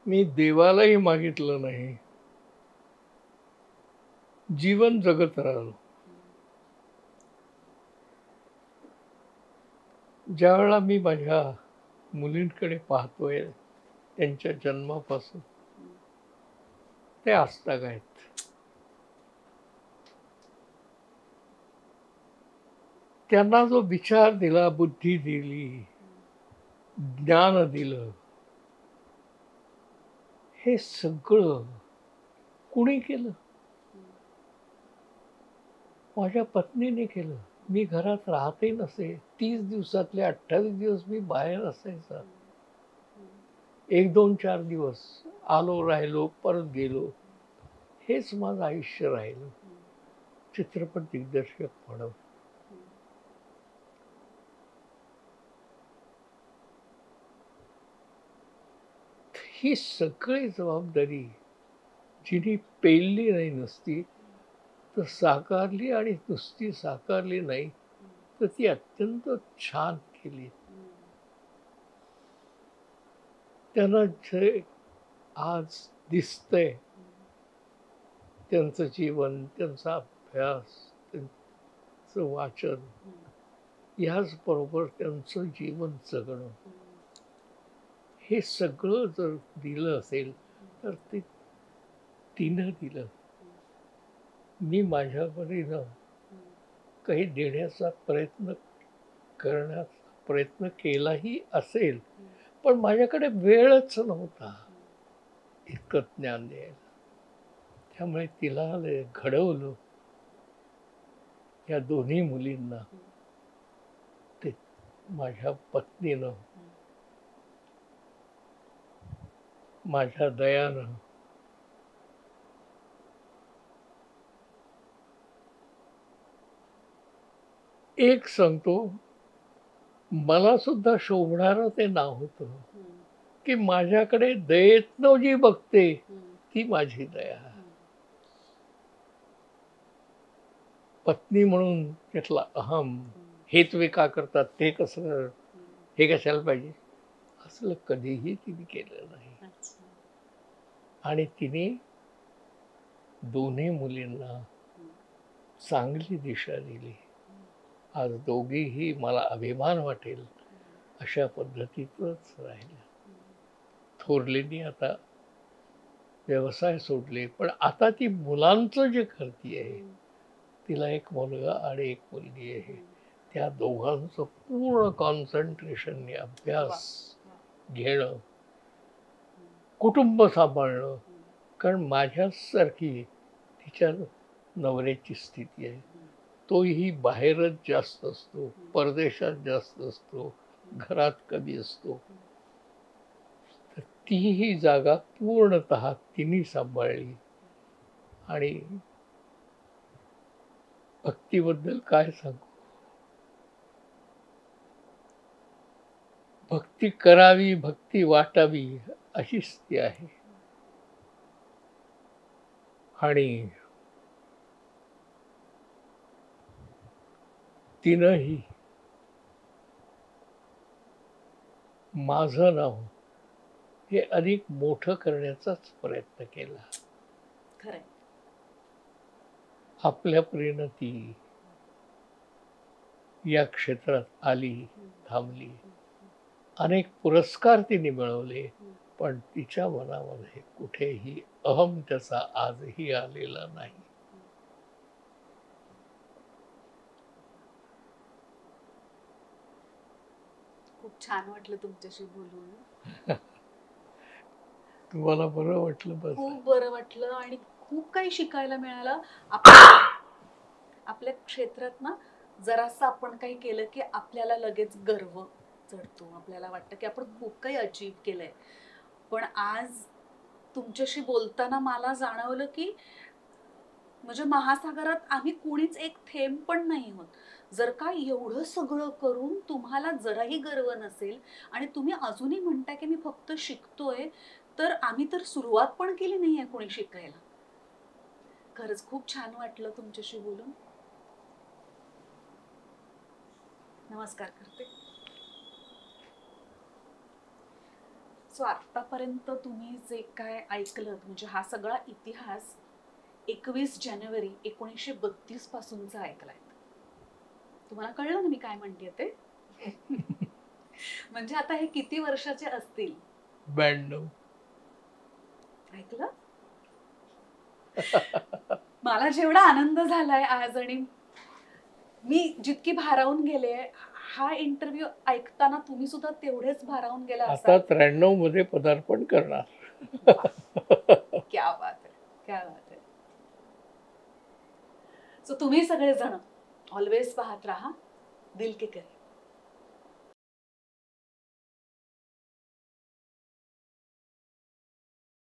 मी देवालाही मागितलं नाही, जीवन जगत राहिलो. ज्यावेळेला मी माझ्या मुलींकडे पाहतोय, त्यांच्या जन्मापासून ते आजतागायत, त्यांना जो विचार दिला, बुद्धी दिली, ज्ञान दिलं, हे सगळं कुणी केलं? माझ्या पत्नीने केलं. मी घरात राहतही नसे. 30 दिवसातले 28 दिवस मी बाहेर असायचा. 1, 2, 4 दिवस आलो, राहिलो, परत गेलो. हेच माझं आयुष्य राहिलं. चित्रपट दिग्दर्शक म्हणून. ही सगळी जबाबदारी जिने पेलली नाही नसती, तर साकारली, आणि नुसती साकारली नाही तर ती अत्यंत छान केली. त्यांना जे आज दिसतंय, त्यांचं जीवन, त्यांचा अभ्यास, त्यांचं वाचन, याचबरोबर त्यांचं जीवन जगणं, हे सगळं जर दिलं असेल तर ते तिनं दिलं. मी माझ्या परीनं काही देण्याचा प्रयत्न केलाही असेल, पण माझ्याकडे वेळच नव्हता इतकं ज्ञान द्यायला. त्यामुळे तिला घडवलं, या दोन्ही मुलींना, ते माझ्या पत्नीनं, माझ्या दयानं. एक सांगतो, मला सुद्धा शोभणारं ते नाव होतं की माझ्याकडे दयेतनं जी बघते ती माझी दया. पत्नी म्हणून त्यातला अहम, हे तुम्ही का करतात, ते कसं, हे कशाला पाहिजे, असलं कधीही तिने केलं नाही. आणि तिने दोन्ही मुलींना चांगली दिशा दिली. आज दोघीही मला अभिमान वाटेल अशा पद्धतीतच राहिल्या. थोरलेनी आता व्यवसाय सोडले, पण आता ती मुलांचं जे करते आहे, तिला एक मुलगा आणि एक मुलगी आहे, त्या दोघांचं पूर्ण कॉन्सन्ट्रेशनने अभ्यास घेणं, कुटुंब सांभाळणं. कारण माझ्यासारखी तिच्या नवऱ्याची स्थिती आहे. तोही बाहेरच जास्त असतो, परदेशात जास्त असतो, घरात कमी असतो. तर तीही जागा पूर्णतः तिने सांभाळली. आणि भक्तीबद्दल काय सांगू, भक्ती करावी, भक्ती वाटावी, अशीच ती आहे. आणि तिनंही माझं नाव हे अधिक मोठं करण्याचाच प्रयत्न केला. खरंय. आपल्या परीनं ती या क्षेत्रात आली, थांबली. अनेक पुरस्कार तिने मिळवले, पण तिच्या मनामध्ये कुठेही अहम त्याचा आजही आलेला नाही. खूप छान वाटलं तुमच्याशी बोलून. तुम्हाला बरं वाटलं? बस. खूप बरं वाटलं आणि खूप काही शिकायला मिळालं. आपल्या क्षेत्रात ना जरासं आपण काही केलं की आपल्याला लगेच गर्व चढतो. आपल्याला वाटतं की आपण खूप काही अचीव केलंय. पण आज तुमच्याशी बोलताना मला जाणवलं की म्हणजे महासागरात आम्ही कुणीच एक थेंब पण नाही आहोत. जर का एवढं सगळं करून तुम्हाला जराही गर्व नसेल आणि तुम्ही अजूनही म्हणताय की मी फक्त शिकतोय, तर आम्ही तर सुरुवात पण केली नाहीये कोणी शिकायला. खरंच खूप छान वाटलं तुमच्याशी बोलून. नमस्कार करते. सो आतापर्यंत तुम्ही जे काय ऐकलं म्हणजे हा सगळा इतिहास 21 जानेवारी 1932 पासूनचा ऐकलाय. तुम्हाला कळलं ना मी काय म्हणते ते? म्हणजे आता हे किती वर्षाचे असतील? 92. ऐकलं? मला जेवढा आनंद झालाय आज आणि मी जितकी भारावून गेले, हा इंटरव्ह्यू ऐकताना तुम्ही सुद्धा तेवढेच भारावून गेला आता असाल. 93 मध्ये पदार्पण करणार. क्या बात आहे, क्या बात आहे. सो तुम्ही सगळेजण ऑलवेज पाहत राहा दिल के करीब.